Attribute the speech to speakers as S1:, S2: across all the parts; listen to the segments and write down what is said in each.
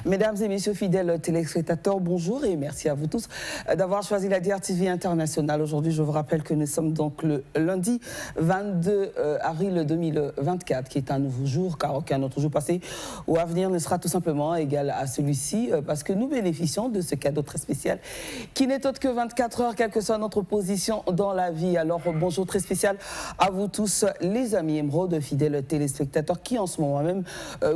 S1: Mesdames et messieurs fidèles téléspectateurs, bonjour et merci à vous tous d'avoir choisi la DRTV Internationale. Aujourd'hui, je vous rappelle que nous sommes donc le lundi 22 avril 2024, qui est un nouveau jour, car aucun autre jour passé ou à venir ne sera tout simplement égal à celui-ci, parce que nous bénéficions de ce cadeau très spécial qui n'est autre que 24 heures, quelle que soit notre position dans la vie. Alors, bonjour très spécial à vous tous, les amis émeraudes, fidèles téléspectateurs, qui en ce moment même,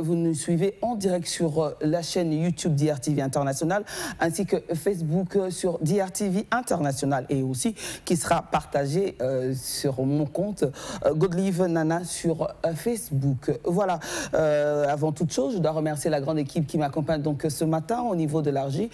S1: vous nous suivez en direct sur la chaîne YouTube DRTV International, ainsi que Facebook sur DRTV International, et aussi qui sera partagé sur mon compte Godlive Nana sur Facebook. Voilà, avant toute chose, je dois remercier la grande équipe qui m'accompagne donc ce matin au niveau de l'Argie.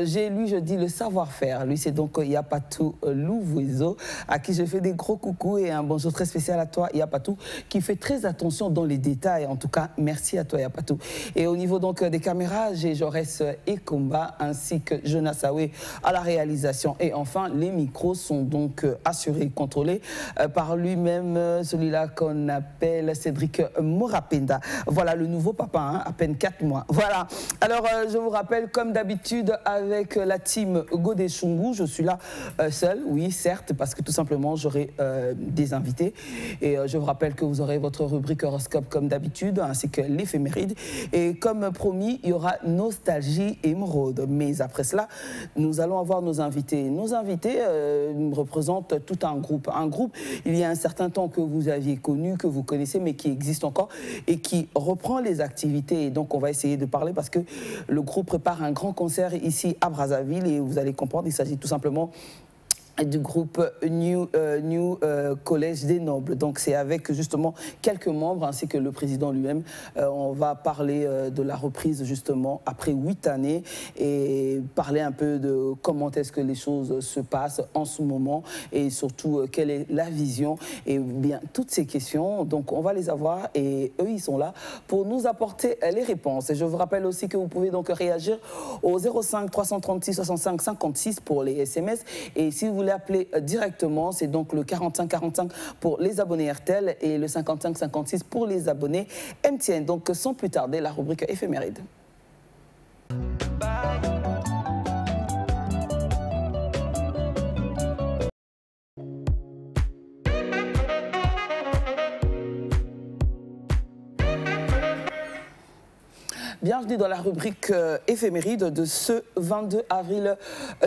S1: J'ai lui, je dis, le savoir-faire. Lui, c'est donc Yapatou Louvuizo, à qui je fais des gros coucous et un bonjour très spécial à toi, Yapatou, qui fait très attention dans les détails. En tout cas, merci à toi, Yapatou. Et au niveau donc des caméras, j'ai Jaurès Ekomba ainsi que Jonas Awe à la réalisation. Et enfin, les micros sont donc assurés et contrôlés par lui-même, celui-là qu'on appelle Cédric Morapenda. Voilà le nouveau papa, hein, à peine 4 mois. Voilà. Alors, je vous rappelle, comme d'habitude, avec la team Godé Chungu, je suis là seul, oui, certes, parce que tout simplement, j'aurai des invités. Et je vous rappelle que vous aurez votre rubrique horoscope comme d'habitude, ainsi que l'éphéméride. Et comme promis, il y aura Nostalgie Émeraude. Mais après cela, nous allons avoir nos invités. Nos invités représentent tout un groupe. Un groupe, il y a un certain temps que vous aviez connu, que vous connaissez, mais qui existe encore et qui reprend les activités. Et donc, on va essayer de parler parce que le groupe prépare un grand concert ici à Brazzaville et vous allez comprendre, il s'agit tout simplement du groupe New Collège des Nobles. Donc c'est avec justement quelques membres ainsi que le président lui-même. On va parler de la reprise justement après 8 années et parler un peu de comment est-ce que les choses se passent en ce moment et surtout quelle est la vision et bien toutes ces questions. Donc on va les avoir et eux ils sont là pour nous apporter les réponses. Et je vous rappelle aussi que vous pouvez donc réagir au 05 336 65 56 pour les SMS et si vous voulez appeler directement, c'est donc le 45 45 pour les abonnés RTL et le 55 56 pour les abonnés MTN. Donc sans plus tarder, la rubrique éphéméride. Bienvenue dans la rubrique éphéméride de ce 22 avril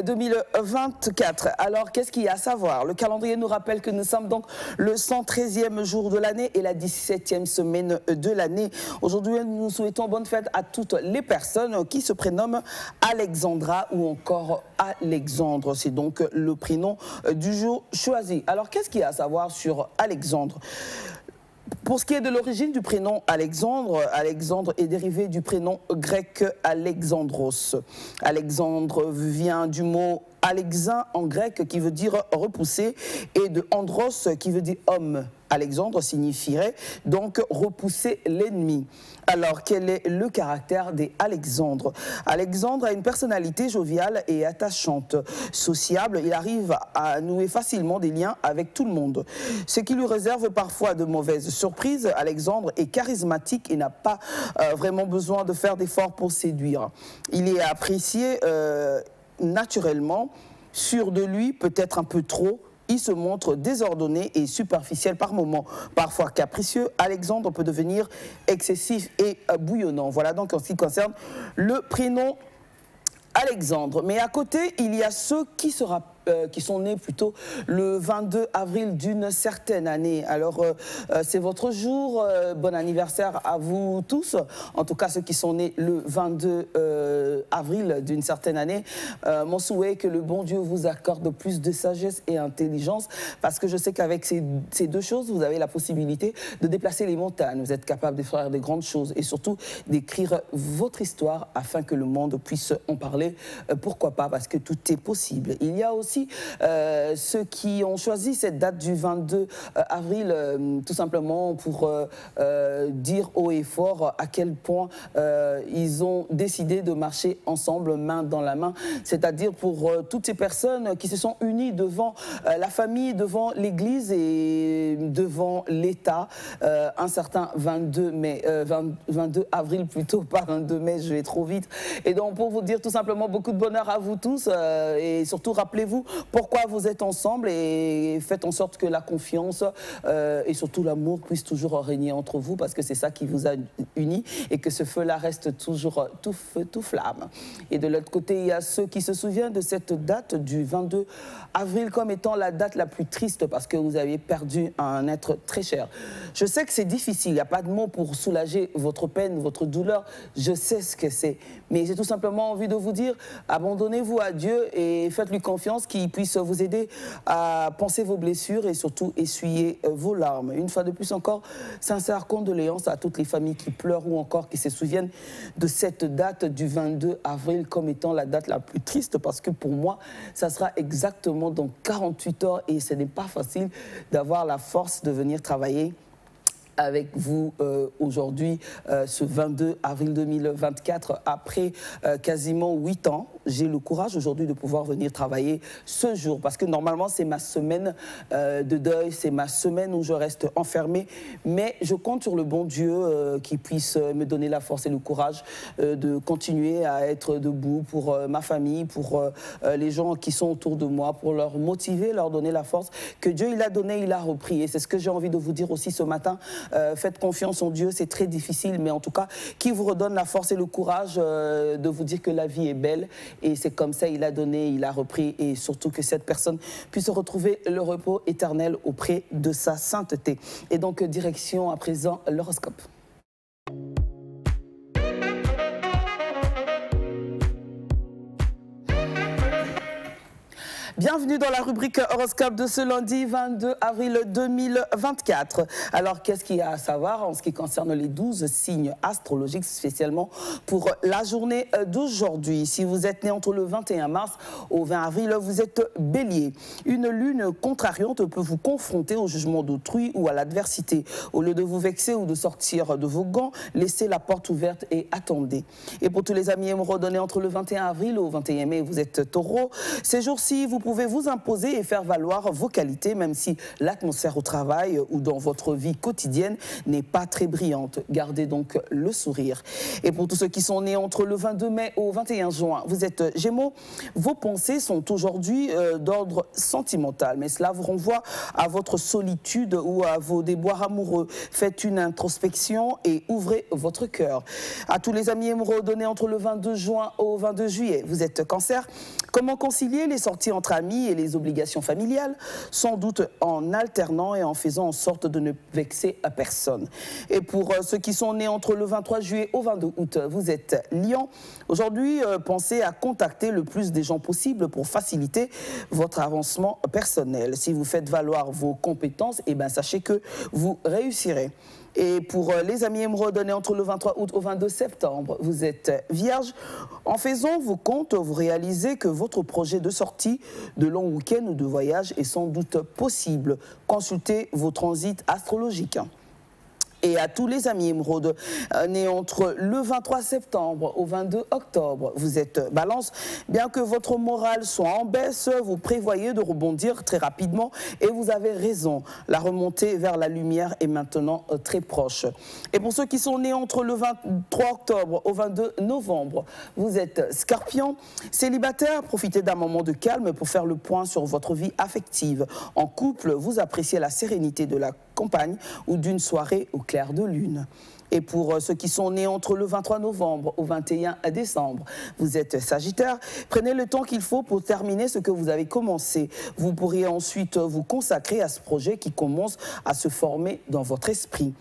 S1: 2024. Alors, qu'est-ce qu'il y a à savoir? Le calendrier nous rappelle que nous sommes donc le 113e jour de l'année et la 17e semaine de l'année. Aujourd'hui, nous souhaitons bonne fête à toutes les personnes qui se prénomment Alexandra ou encore Alexandre. C'est donc le prénom du jour choisi. Alors, qu'est-ce qu'il y a à savoir sur Alexandre? Pour ce qui est de l'origine du prénom Alexandre, Alexandre est dérivé du prénom grec Alexandros. Alexandre vient du mot Alexin en grec qui veut dire repousser et de andros qui veut dire homme. Alexandre signifierait donc repousser l'ennemi. Alors, quel est le caractère des Alexandres? Alexandre a une personnalité joviale et attachante. Sociable, il arrive à nouer facilement des liens avec tout le monde. Ce qui lui réserve parfois de mauvaises surprises. Alexandre est charismatique et n'a pas vraiment besoin de faire d'efforts pour séduire. Il est apprécié naturellement, sûr de lui, peut-être un peu trop. Il se montre désordonné et superficiel par moments, parfois capricieux. Alexandre peut devenir excessif et bouillonnant. Voilà donc en ce qui concerne le prénom Alexandre. Mais à côté, il y a ceux qui sont nés plutôt le 22 avril d'une certaine année. Alors, c'est votre jour. Bon anniversaire à vous tous. En tout cas, ceux qui sont nés le 22 avril d'une certaine année. Mon souhait est que le bon Dieu vous accorde plus de sagesse et intelligence parce que je sais qu'avec ces deux choses, vous avez la possibilité de déplacer les montagnes. Vous êtes capable de faire de grandes choses et surtout d'écrire votre histoire afin que le monde puisse en parler. Pourquoi pas? Parce que tout est possible. Il y a aussi aussi ceux qui ont choisi cette date du 22 avril, tout simplement pour dire haut et fort à quel point ils ont décidé de marcher ensemble, main dans la main, c'est-à-dire pour toutes ces personnes qui se sont unies devant la famille, devant l'Église et devant l'État, un certain 22 avril plutôt, pas 22 mai, je vais trop vite. Et donc pour vous dire tout simplement beaucoup de bonheur à vous tous et surtout rappelez-vous pourquoi vous êtes ensemble et faites en sorte que la confiance et surtout l'amour puisse toujours régner entre vous parce que c'est ça qui vous a unis et que ce feu-là reste toujours tout feu, tout flamme. Et de l'autre côté, il y a ceux qui se souviennent de cette date du 22 avril comme étant la date la plus triste parce que vous avez perdu un être très cher. Je sais que c'est difficile, il n'y a pas de mots pour soulager votre peine, votre douleur, je sais ce que c'est. Mais j'ai tout simplement envie de vous dire, abandonnez-vous à Dieu et faites-lui confiance qu'il puisse vous aider à penser vos blessures et surtout essuyer vos larmes. Une fois de plus encore, sincères condoléances à toutes les familles qui pleurent ou encore qui se souviennent de cette date du 22 avril comme étant la date la plus triste parce que pour moi, ça sera exactement dans 48 heures et ce n'est pas facile d'avoir la force de venir travailler avec vous aujourd'hui, ce 22 avril 2024, après quasiment 8 ans. J'ai le courage aujourd'hui de pouvoir venir travailler ce jour, parce que normalement c'est ma semaine de deuil, c'est ma semaine où je reste enfermée, mais je compte sur le bon Dieu qui puisse me donner la force et le courage de continuer à être debout pour ma famille, pour les gens qui sont autour de moi, pour leur motiver, leur donner la force que Dieu il a donné, il a repris. Et c'est ce que j'ai envie de vous dire aussi ce matin. Faites confiance en Dieu, c'est très difficile, mais en tout cas, qui vous redonne la force et le courage de vous dire que la vie est belle. Et c'est comme ça, il a donné, il a repris, et surtout que cette personne puisse retrouver le repos éternel auprès de sa sainteté. Et donc, direction à présent l'horoscope. Bienvenue dans la rubrique horoscope de ce lundi 22 avril 2024. Alors, qu'est-ce qu'il y a à savoir en ce qui concerne les 12 signes astrologiques, spécialement pour la journée d'aujourd'hui? Si vous êtes né entre le 21 mars au 20 avril, vous êtes bélier. Une lune contrariante peut vous confronter au jugement d'autrui ou à l'adversité. Au lieu de vous vexer ou de sortir de vos gants, laissez la porte ouverte et attendez. Et pour tous les amis émeraudes nés entre le 21 avril au 21 mai, vous êtes taureau. Ces jours-ci, vous pouvez vous imposer et faire valoir vos qualités, même si l'atmosphère au travail ou dans votre vie quotidienne n'est pas très brillante. Gardez donc le sourire. Et pour tous ceux qui sont nés entre le 22 mai au 21 juin, vous êtes gémeaux, vos pensées sont aujourd'hui d'ordre sentimental, mais cela vous renvoie à votre solitude ou à vos déboires amoureux. Faites une introspection et ouvrez votre cœur. À tous les amis émeraudes nés entre le 22 juin au 22 juillet, vous êtes cancer. Comment concilier les sorties entre amis et les obligations familiales? Sans doute en alternant et en faisant en sorte de ne vexer à personne. Et pour ceux qui sont nés entre le 23 juillet au 22 août, vous êtes lion. Aujourd'hui, pensez à contacter le plus des gens possible pour faciliter votre avancement personnel. Si vous faites valoir vos compétences, eh bien, sachez que vous réussirez. Et pour les amis émeraudes nés entre le 23 août au 22 septembre, vous êtes vierge. En faisant vos comptes, vous réalisez que votre projet de sortie, de long week-end ou de voyage est sans doute possible. Consultez vos transits astrologiques. Et à tous les amis émeraudes nés entre le 23 septembre au 22 octobre, vous êtes balance. Bien que votre morale soit en baisse, vous prévoyez de rebondir très rapidement et vous avez raison. La remontée vers la lumière est maintenant très proche. Et pour ceux qui sont nés entre le 23 octobre au 22 novembre, vous êtes scorpion. Célibataire, profitez d'un moment de calme pour faire le point sur votre vie affective. En couple, vous appréciez la sérénité de la campagne ou d'une soirée au clair de lune. Et pour ceux qui sont nés entre le 23 novembre au 21 décembre, vous êtes sagittaire. Prenez le temps qu'il faut pour terminer ce que vous avez commencé. Vous pourriez ensuite vous consacrer à ce projet qui commence à se former dans votre esprit.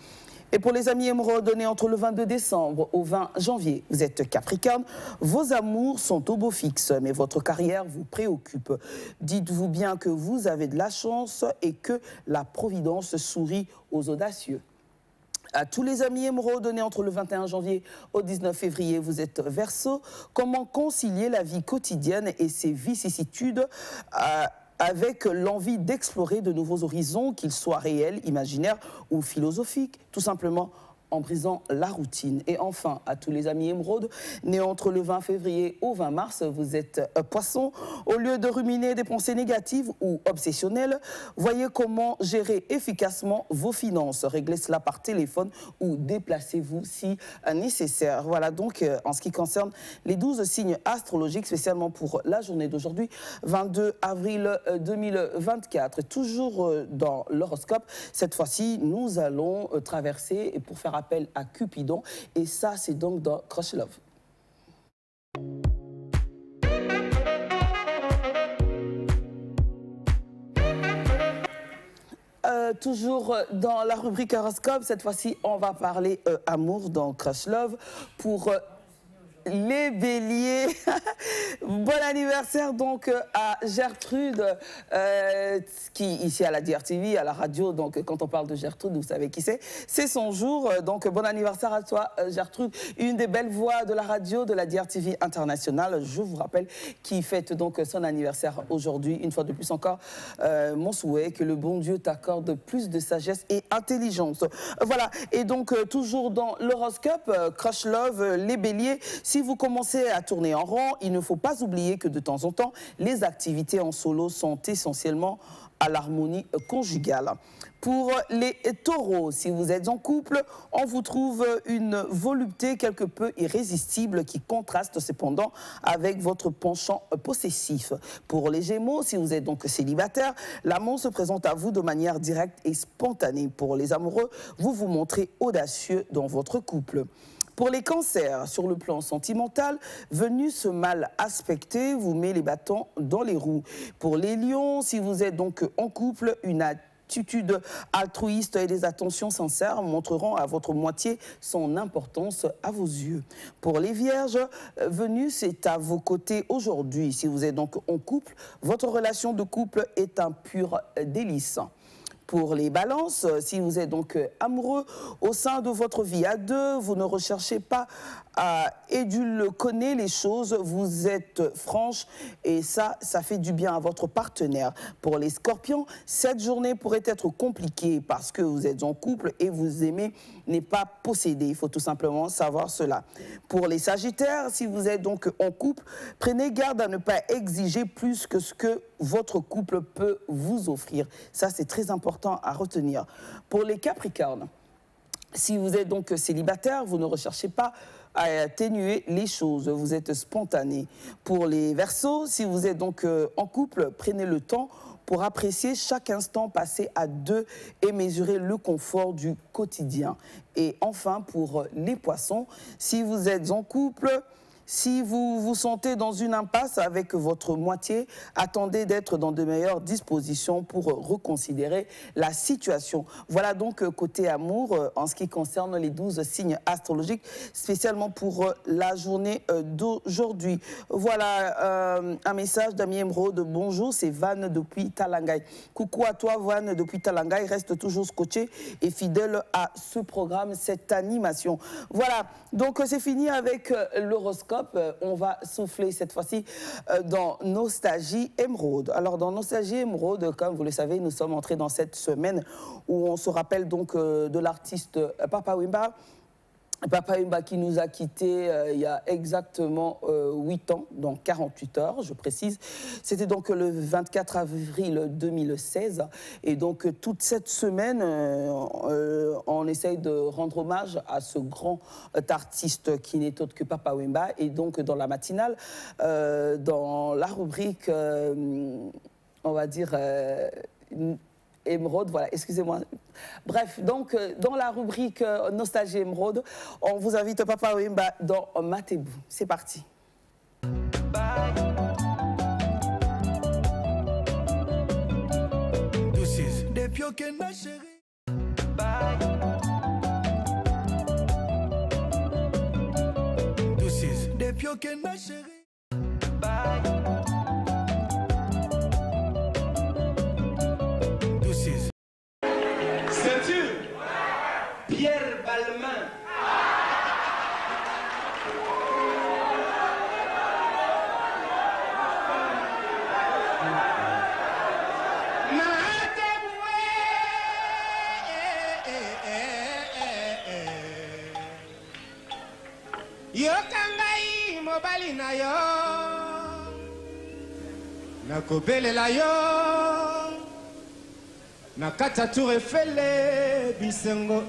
S1: Et pour les amis émeraudes nés entre le 22 décembre au 20 janvier, vous êtes capricorne, vos amours sont au beau fixe, mais votre carrière vous préoccupe. Dites-vous bien que vous avez de la chance et que la providence sourit aux audacieux. À tous les amis émeraudes nés entre le 21 janvier au 19 février, vous êtes Verseau. Comment concilier la vie quotidienne et ses vicissitudes avec l'envie d'explorer de nouveaux horizons, qu'ils soient réels, imaginaires ou philosophiques, tout simplement en brisant la routine. Et enfin, à tous les amis émeraudes, nés entre le 20 février au 20 mars, vous êtes poisson. Au lieu de ruminer des pensées négatives ou obsessionnelles, voyez comment gérer efficacement vos finances. Réglez cela par téléphone ou déplacez-vous si nécessaire. Voilà donc en ce qui concerne les 12 signes astrologiques, spécialement pour la journée d'aujourd'hui, 22 avril 2024. Toujours dans l'horoscope, cette fois-ci, nous allons traverser, et pour faire appel à Cupidon, et ça c'est donc dans Crush Love. Toujours dans la rubrique horoscope, cette fois-ci on va parler amour dans Crush Love pour les béliers. Bon anniversaire donc à Gertrude, qui ici à la DRTV, à la radio, donc quand on parle de Gertrude, vous savez qui c'est son jour, donc bon anniversaire à toi Gertrude, une des belles voix de la radio de la DRTV internationale, je vous rappelle, qui fête donc son anniversaire aujourd'hui. Une fois de plus encore, mon souhait, que le bon Dieu t'accorde plus de sagesse et intelligence. Voilà, et donc toujours dans l'horoscope, Crush Love, les béliers, si vous commencez à tourner en rond, il ne faut pas oublier que de temps en temps, les activités en solo sont essentiellement à l'harmonie conjugale. Pour les taureaux, si vous êtes en couple, on vous trouve une volupté quelque peu irrésistible qui contraste cependant avec votre penchant possessif. Pour les gémeaux, si vous êtes donc célibataire, l'amour se présente à vous de manière directe et spontanée. Pour les amoureux, vous vous montrez audacieux dans votre couple. Pour les cancers, sur le plan sentimental, Vénus mal aspectée vous met les bâtons dans les roues. Pour les lions, si vous êtes donc en couple, une attitude altruiste et des attentions sincères montreront à votre moitié son importance à vos yeux. Pour les vierges, Vénus est à vos côtés aujourd'hui. Si vous êtes donc en couple, votre relation de couple est un pur délice. Pour les balances, si vous êtes donc amoureux au sein de votre vie à deux, vous ne recherchez pas à édulcorer les choses, vous êtes franche et ça fait du bien à votre partenaire. Pour les scorpions, cette journée pourrait être compliquée parce que vous êtes en couple et vous aimez n'est pas possédé. Il faut tout simplement savoir cela. Pour les sagittaires, si vous êtes donc en couple, prenez garde à ne pas exiger plus que ce que votre couple peut vous offrir. Ça, c'est très important à retenir. Pour les capricornes, si vous êtes donc célibataire, vous ne recherchez pas à atténuer les choses, vous êtes spontané. Pour les verseaux, si vous êtes donc en couple, prenez le temps pour apprécier chaque instant passé à deux et mesurer le confort du quotidien. Et enfin, pour les poissons, si vous êtes en couple, si vous vous sentez dans une impasse avec votre moitié, attendez d'être dans de meilleures dispositions pour reconsidérer la situation. Voilà donc côté amour en ce qui concerne les 12 signes astrologiques, spécialement pour la journée d'aujourd'hui. Voilà un message d'Ami Émeraude. Bonjour, c'est Van depuis Talangaï. Coucou à toi Van depuis Talangaï, reste toujours scotché et fidèle à ce programme, cette animation. Voilà, donc c'est fini avec l'horoscope. On va souffler cette fois-ci dans Nostalgie Émeraude. Alors dans Nostalgie Émeraude, comme vous le savez, nous sommes entrés dans cette semaine où on se rappelle donc de l'artiste Papa Wemba. Papa Wemba qui nous a quittés il y a exactement 8 ans, donc 48 heures, je précise. C'était donc le 24 avril 2016. Et donc toute cette semaine, on essaye de rendre hommage à ce grand artiste qui n'est autre que Papa Wemba. Et donc dans la matinale, dans la rubrique, on va dire... Émeraude, voilà, excusez-moi. Bref, donc, dans la rubrique Nostalgie Émeraude, on vous invite Papa Wemba dans Matebou. C'est parti.
S2: Pierre Yokangai mobali na yo nakobelela yo nakata tour efele bisengo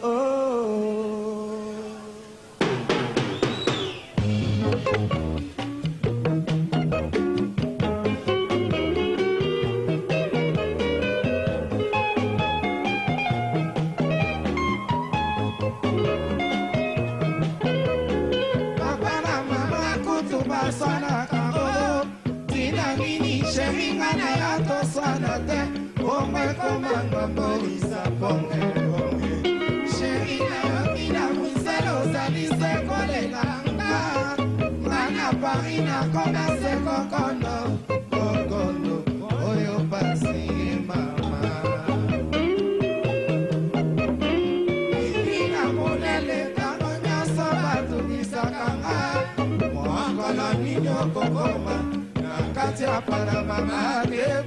S2: para mamá de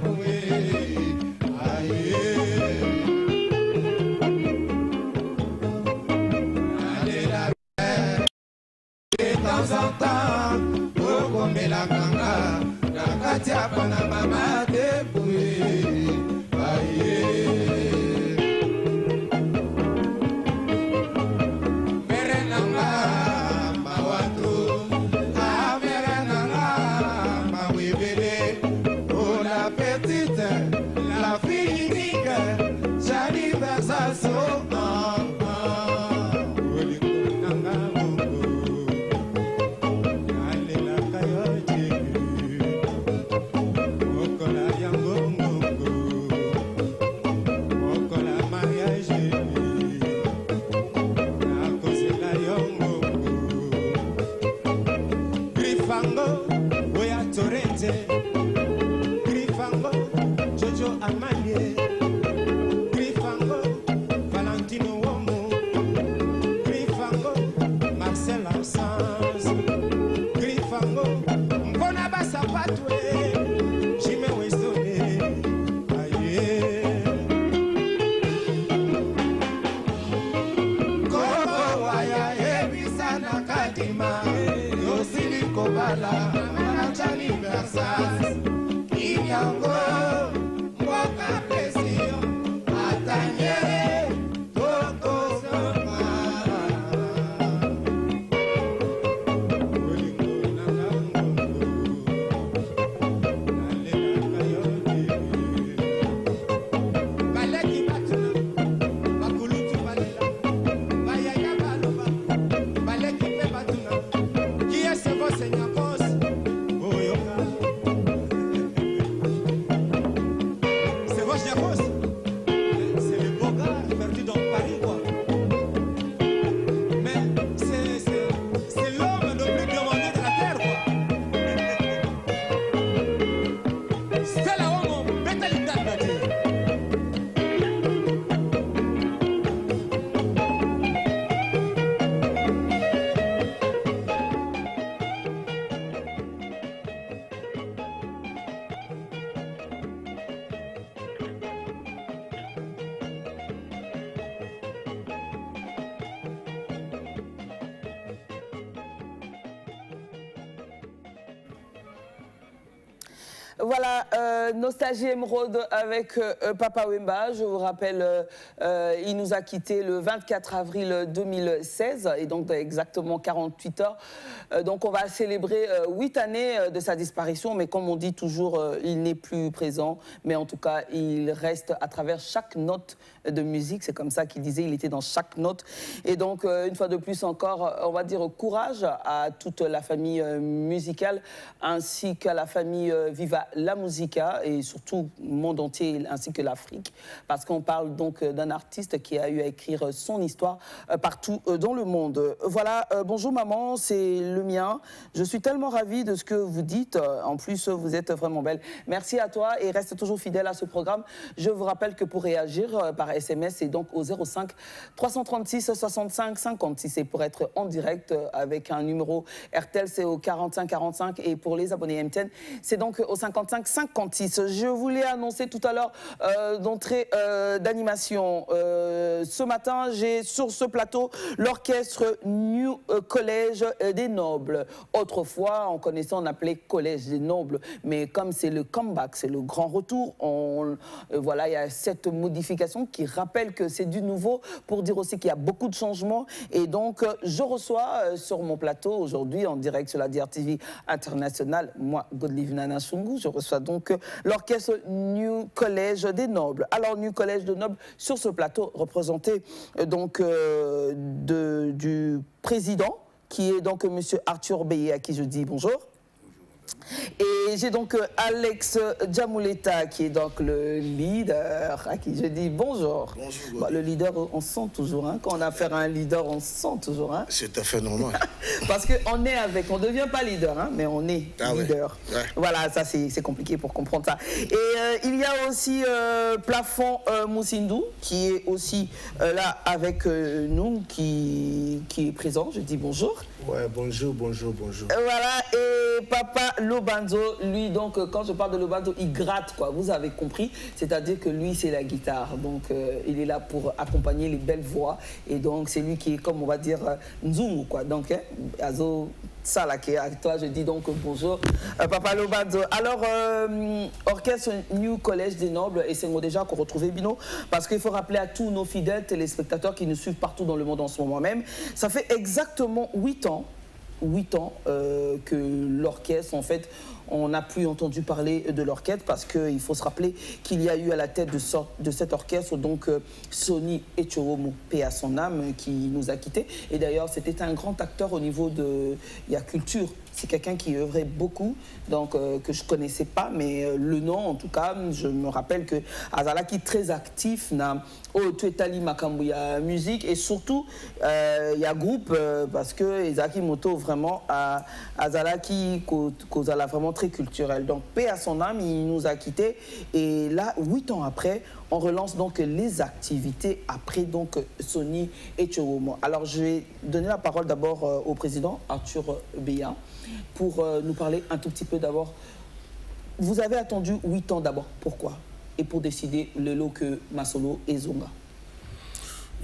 S2: de temps en temps, pour combler la ganga, la katia para mamá de
S1: Voilà, Nostalgie Émeraude avec Papa Wemba. Je vous rappelle, il nous a quittés le 24 avril 2016, et donc exactement 48 heures. Donc on va célébrer 8 années de sa disparition, mais comme on dit toujours, il n'est plus présent. Mais en tout cas, il reste à travers chaque note de musique. C'est comme ça qu'il disait, il était dans chaque note. Et donc, une fois de plus encore, on va dire courage à toute la famille musicale, ainsi qu'à la famille Viva la Musica, et surtout le monde entier, ainsi que l'Afrique, parce qu'on parle donc d'un artiste qui a eu à écrire son histoire partout dans le monde. Voilà, bonjour maman, c'est le mien. Je suis tellement ravie de ce que vous dites. En plus, vous êtes vraiment belle. Merci à toi et reste toujours fidèle à ce programme. Je vous rappelle que pour réagir par SMS, c'est donc au 05 336 65 56. Et pour être en direct avec un numéro RTL, c'est au 45 45. Et pour les abonnés MTN, c'est donc au 50 55 56. Je voulais annoncer tout à l'heure d'entrée d'animation. Ce matin, j'ai sur ce plateau l'orchestre New Collège des Nobles. Autrefois, en connaissant, on appelait Collège des Nobles, mais comme c'est le comeback, c'est le grand retour, voilà, il y a cette modification qui rappelle que c'est du nouveau, pour dire aussi qu'il y a beaucoup de changements. Et donc, je reçois sur mon plateau aujourd'hui, en direct sur la DRTV internationale, moi, Godlive Nana Shungu, je reçois donc l'orchestre New Collège des Nobles. Alors, New Collège des Nobles, sur ce plateau, représenté donc du président, qui est donc M. Arthur Béhié, à qui je dis bonjour. Et j'ai donc Alex Djamouleta, qui est donc le leader, à qui je dis bonjour.
S3: Bonjour.
S1: Bon, le leader, on sent toujours, hein, quand on a affaire à un leader, on sent toujours. Hein.
S3: C'est tout à fait normal.
S1: Parce qu'on est avec, on ne devient pas leader, hein, mais on est leader.
S3: Ouais. Ouais.
S1: Voilà, ça c'est compliqué pour comprendre ça. Et il y a aussi Plafond Moussindou, qui est aussi là avec nous, qui est présent. Je dis bonjour.
S3: Ouais, bonjour, bonjour, bonjour.
S1: Voilà, et Papa Lobanzo, lui, donc, quand je parle de Lobanzo, il gratte, quoi, vous avez compris. C'est-à-dire que lui, c'est la guitare. Donc, il est là pour accompagner les belles voix. Et donc, c'est lui qui est, comme on va dire, Nzungu, quoi. Donc, hein, Azo Salake, à toi, je dis donc bonjour, Papa Lobanzo. Alors, orchestre New Collège des Nobles, et c'est moi déjà qu'on retrouvait Bino, parce qu'il faut rappeler à tous nos fidèles téléspectateurs qui nous suivent partout dans le monde en ce moment même, ça fait exactement 8 ans que l'orchestre, en fait, on n'a plus entendu parler de l'orchestre parce qu'il faut se rappeler qu'il y a eu à la tête de cet orchestre donc Sonny Etchoromo, paix à son âme, qui nous a quittés. Et d'ailleurs, c'était un grand acteur au niveau de la culture. C'est quelqu'un qui œuvrait beaucoup, donc que je ne connaissais pas, mais le nom, en tout cas, je me rappelle que Azalaki très actif, na Tuetali Makambuya musique, et surtout, il y a groupe, parce que Ezaki Moto, vraiment, Azalaki, Kozala, vraiment très culturel. Donc, paix à son âme, il nous a quittés, et là, 8 ans après, on relance donc les activités après donc Sonny Etchoromo. Alors, je vais donner la parole d'abord au président Arthur Béhié pour nous parler un tout petit peu d'abord. Vous avez attendu 8 ans d'abord. Pourquoi? Et pour décider le lot que Masolo et Zonga.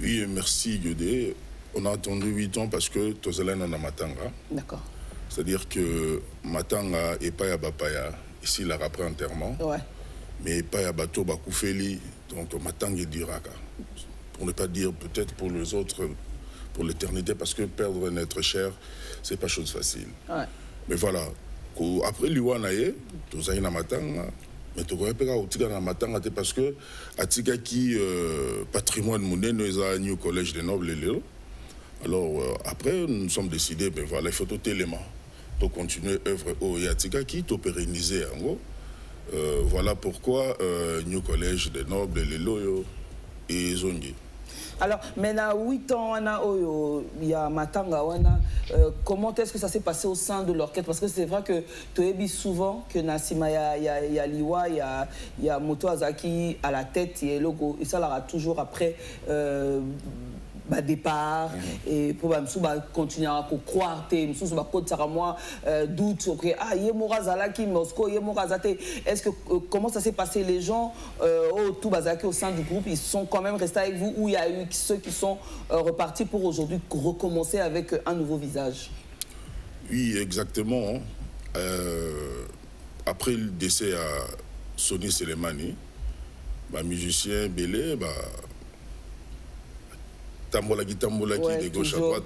S4: Oui, merci Guédé. On a attendu 8 ans parce que Tozalen en a Matanga.
S1: D'accord.
S4: C'est-à-dire que Matanga et Paya Bapaya, ici il a rappelé enterrement. Ouais. Mais Paya Bato Bakoufeli, donc Matanga et Diraka. Pour ne pas dire peut-être pour les autres, pour l'éternité, parce que perdre un être cher, c'est pas chose facile. Ouais. Mais voilà, après l'Iwanaye, Tozaï na Matanga, mais tu connais pas Otika na Matanga, parce que Atika qui patrimoine monnaie, nous a New Collège des Nobles et Léo. Alors après, nous sommes décidés, ben voilà, il faut tout élément pour continuer l'œuvre au Yatika qui tout pérenniser en gros. Voilà pourquoi New Collège des Nobles et Léo et Zongi.
S1: Alors, maintenant, 8 ans, il y a Matanga, comment est-ce que ça s'est passé au sein de l'orchestre? Parce que c'est vrai que tu as dit souvent que Nassima, il y a Liwa, il y a Moto Azaki à la tête, et logo, et ça l'aura toujours après départ, et pour continuer à croire, doute, est-ce que comment ça s'est passé? Les gens au sein du groupe, ils sont quand même restés avec vous, ou il y a eu ceux qui sont repartis pour aujourd'hui recommencer avec un nouveau visage?
S4: Oui, exactement. Après le décès à Sonny Selemani, musicien Belé, tambola qui de gauche à droite,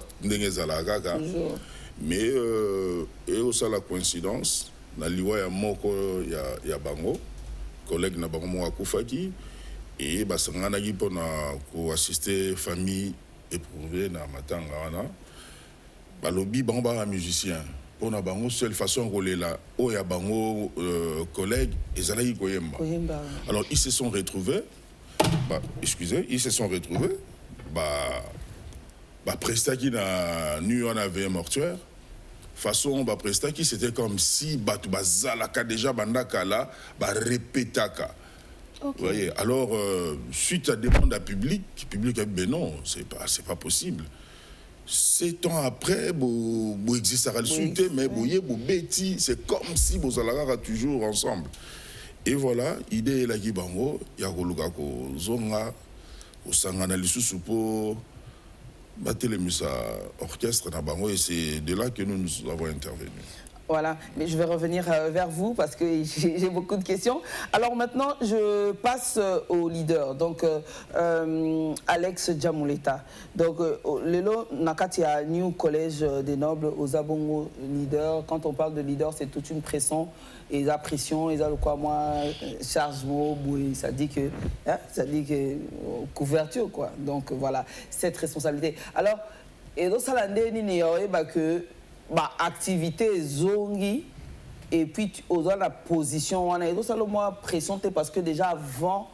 S4: mais et aussi la coïncidence, na liwa ya moko ya bango, collègue na bango mo akufaki, et basangana ki pona ko assister famille éprouvée na Matanga wana, balobi bango ba musicien, pona bango seule façon roler là, o ya bango collègue ezalaki koyemba. Alors ils se sont retrouvés, ils se sont retrouvés. Prestaki na nu on avait un mortuaire façon Prestaki c'était comme si bazalaka déjà bandaka là répétaka. Okay. Vous voyez, alors suite à demande à public a dit ben non, c'est pas possible. 7 ans après, vous existez à le mais vous bêtis, c'est comme si vous allez toujours ensemble. Et voilà, l'idée est là qui bango, il y a ko zonga, au sangana lisusu pour battre les musa orchestre na bango et c'est de là que nous avons intervenu.
S1: Voilà, mais je vais revenir vers vous parce que j'ai beaucoup de questions. Alors maintenant, je passe au leader, donc Alex Djamouleta. Donc, Lelo Nakatia, New Collège des Nobles, aux Abongo leader. Quand on parle de leader, c'est toute une pression et la pression, et quoi, moi, charge mot, ça dit que couverture, quoi. Donc voilà, cette responsabilité. Alors, et donc ça l'a dit que activité zongi et puis aux la position on a et ça le moi pressionné parce que déjà avant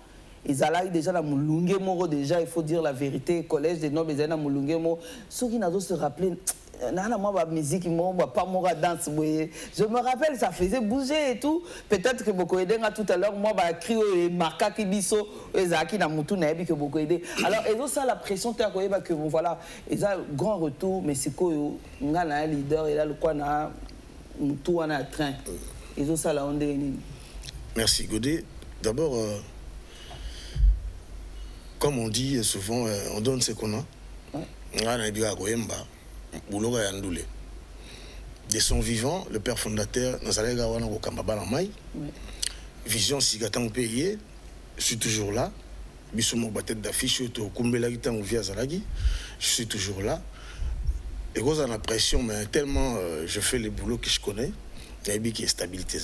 S1: ils allaient déjà la mulunge moro déjà il faut dire la vérité collège des nobles ils allaient la mulunge moro ceux qui n'ont se rappeler nana moi musique moi pas moi danse je me rappelle ça faisait bouger et tout peut-être que beaucoup aidé tout à l'heure moi crier et marquer qui biso ezaki na mutu na que beaucoup aidé alors et donc ça la pression t'as que voilà ils a grand retour mais c'est quoi ngana leader et là le quoi na mutu on a train et donc ça là on est
S3: merci Godé. D'abord comme on dit souvent on donne ce qu'on a ngana dia koyemba. De son vivant, le père fondateur, Vision Sigatan Payé, je suis toujours là. Bissomo tête d'affiche, je suis toujours là. Et quand on a pression, mais tellement je fais les boulots que je connais, il y a qui est stabilité.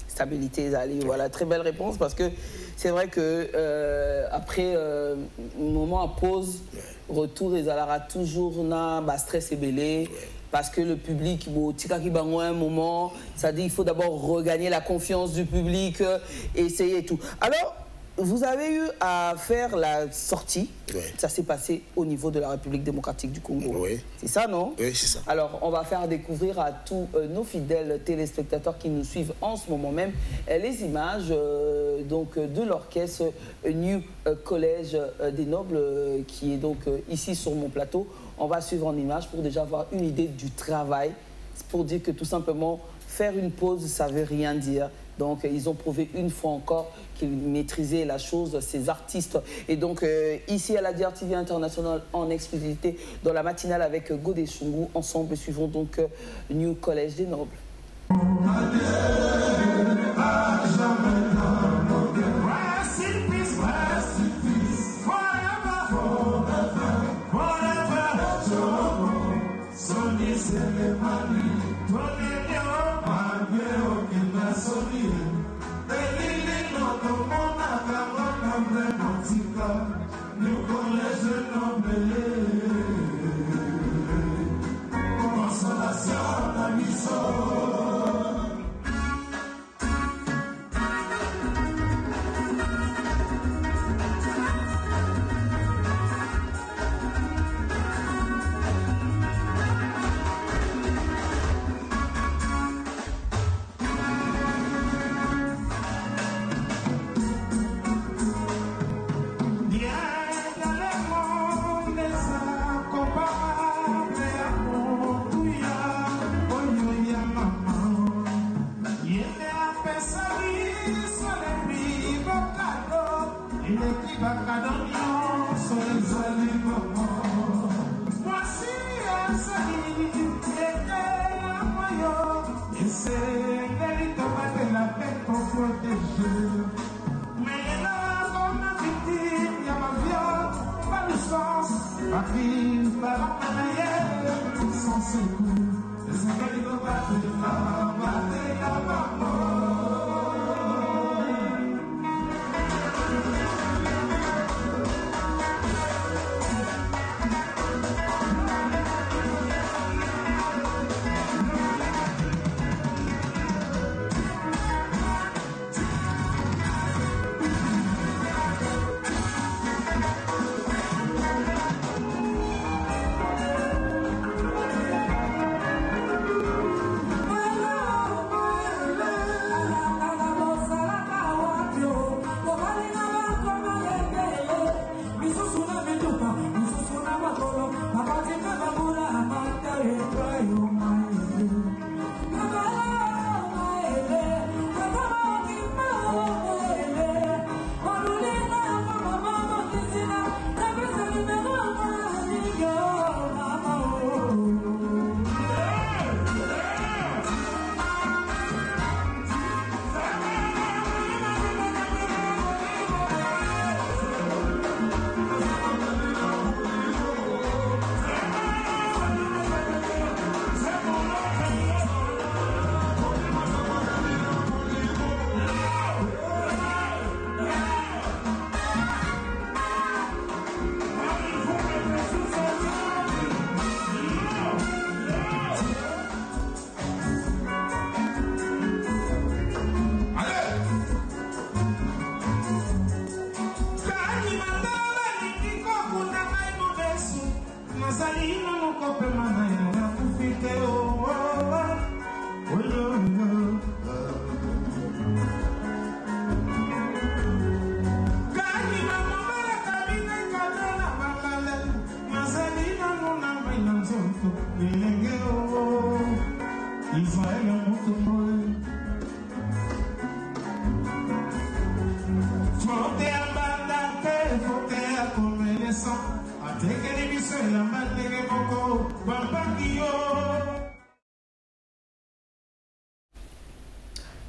S1: Stabilité, voilà, très belle réponse parce que c'est vrai que après moment en pause, retour ils aura toujours na stress et belé parce que le public un moment, ça dit il faut d'abord regagner la confiance du public, essayer et tout. Alors vous avez eu à faire la sortie, ça s'est passé au niveau de la République démocratique du Congo. C'est ça, non?
S3: Oui, c'est ça.
S1: Alors, on va faire découvrir à tous nos fidèles téléspectateurs qui nous suivent en ce moment même les images donc, de l'orchestre New Collège des Nobles qui est donc ici sur mon plateau. On va suivre en images pour déjà avoir une idée du travail, pour dire que tout simplement, faire une pause, ça ne veut rien dire. Donc, ils ont prouvé une fois encore qu'ils maîtrisaient la chose, ces artistes. Et donc, ici à la DRTV International, en exclusivité, dans la matinale avec Godé Chungu, ensemble, suivons donc New Collège des Nobles.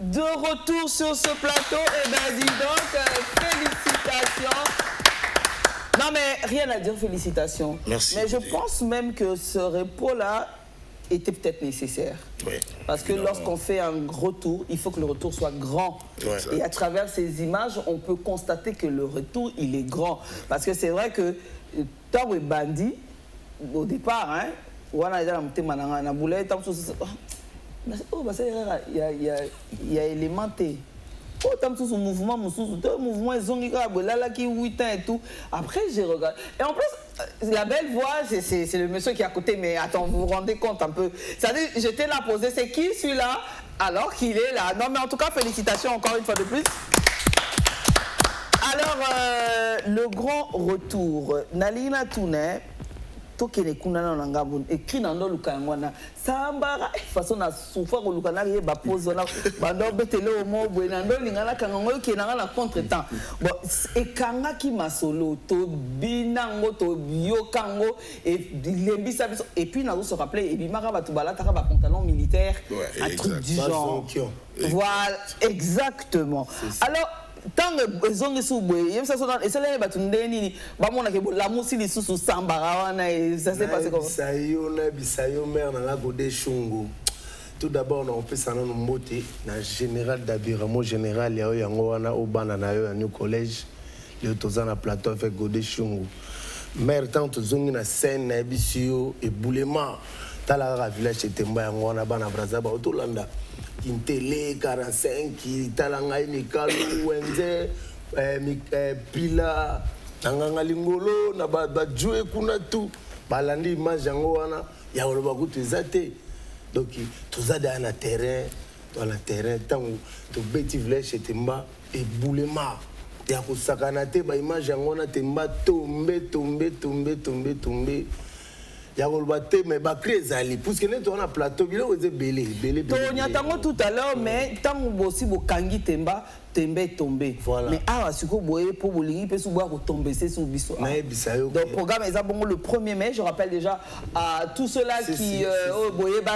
S1: De retour sur ce plateau, et ben dis donc, félicitations. Non mais rien à dire, félicitations.
S3: Merci.
S1: Mais je pense même que ce repos-là était peut-être nécessaire.
S3: Oui.
S1: Parce que lorsqu'on fait un retour, il faut que le retour soit grand.
S3: Ouais.
S1: Et à travers ces images, on peut constater que le retour, il est grand. Parce que c'est vrai que tant que bandit, au départ, hein, on a oh, bah il y a élémenté. Oh, t'as ce mouvement, mouvement, ils ont là qui 8 ans et tout. Après, j'ai regardé. Et en plus, la belle voix, c'est le monsieur qui est à côté, mais attends, vous vous rendez compte un peu. C'est-à-dire, j'étais là posé, c'est qui celui-là? Alors qu'il est là. Non, mais en tout cas, félicitations encore une fois de plus. Alors, le grand retour. Nalina Touné. Tokene kunana na ngabun écrit dans le lukangwana sambara façon na soufa ko lukana ye ba pose na bando betele o mo bwenando lingana kango ke na contre-temps bon e kanga ki masolo to binango to biokango et lembisa biso et puis na se rappeler et bimaka batu balata ba pantalon militaire un truc du genre voilà exactement alors tant que zone souboué, il y a ça et ça les batundeni, bah mon akebo la moussili sous sambarawana et ça s'est passé comment?
S5: Bisayo mère dans la godé chungu. Tout d'abord on peut s'en nous moter na général d'Abiramo général ya yango wana obana na yo new collège le tozana plateau avec godé chungu. Mère tant tozongi na scène na bisio et boulema tala village etemba yango wana bana Brazzaville otolanda. Intele 45 qui talanga mikalu wenze pila nanganga lingolo na ba jouer kuna tout balandi image yango wana ya oloba kutu ezate donc tozada na terrain dans le terrain tant to beti village etemba et boulema ya ko sakana te ba image yango na temba tombe ya kolbate mais ba krezali parce que nous on a plateau bilo ose belé
S1: tonya tango tout à l'heure mais tango aussi bo kangi temba tombé
S5: voilà.
S1: Mais ah siko boye pour bolingi pe souboa ko tomber c'est son biso donc programme est bon le 1er mai je rappelle déjà à tous ceux-là qui au boye ba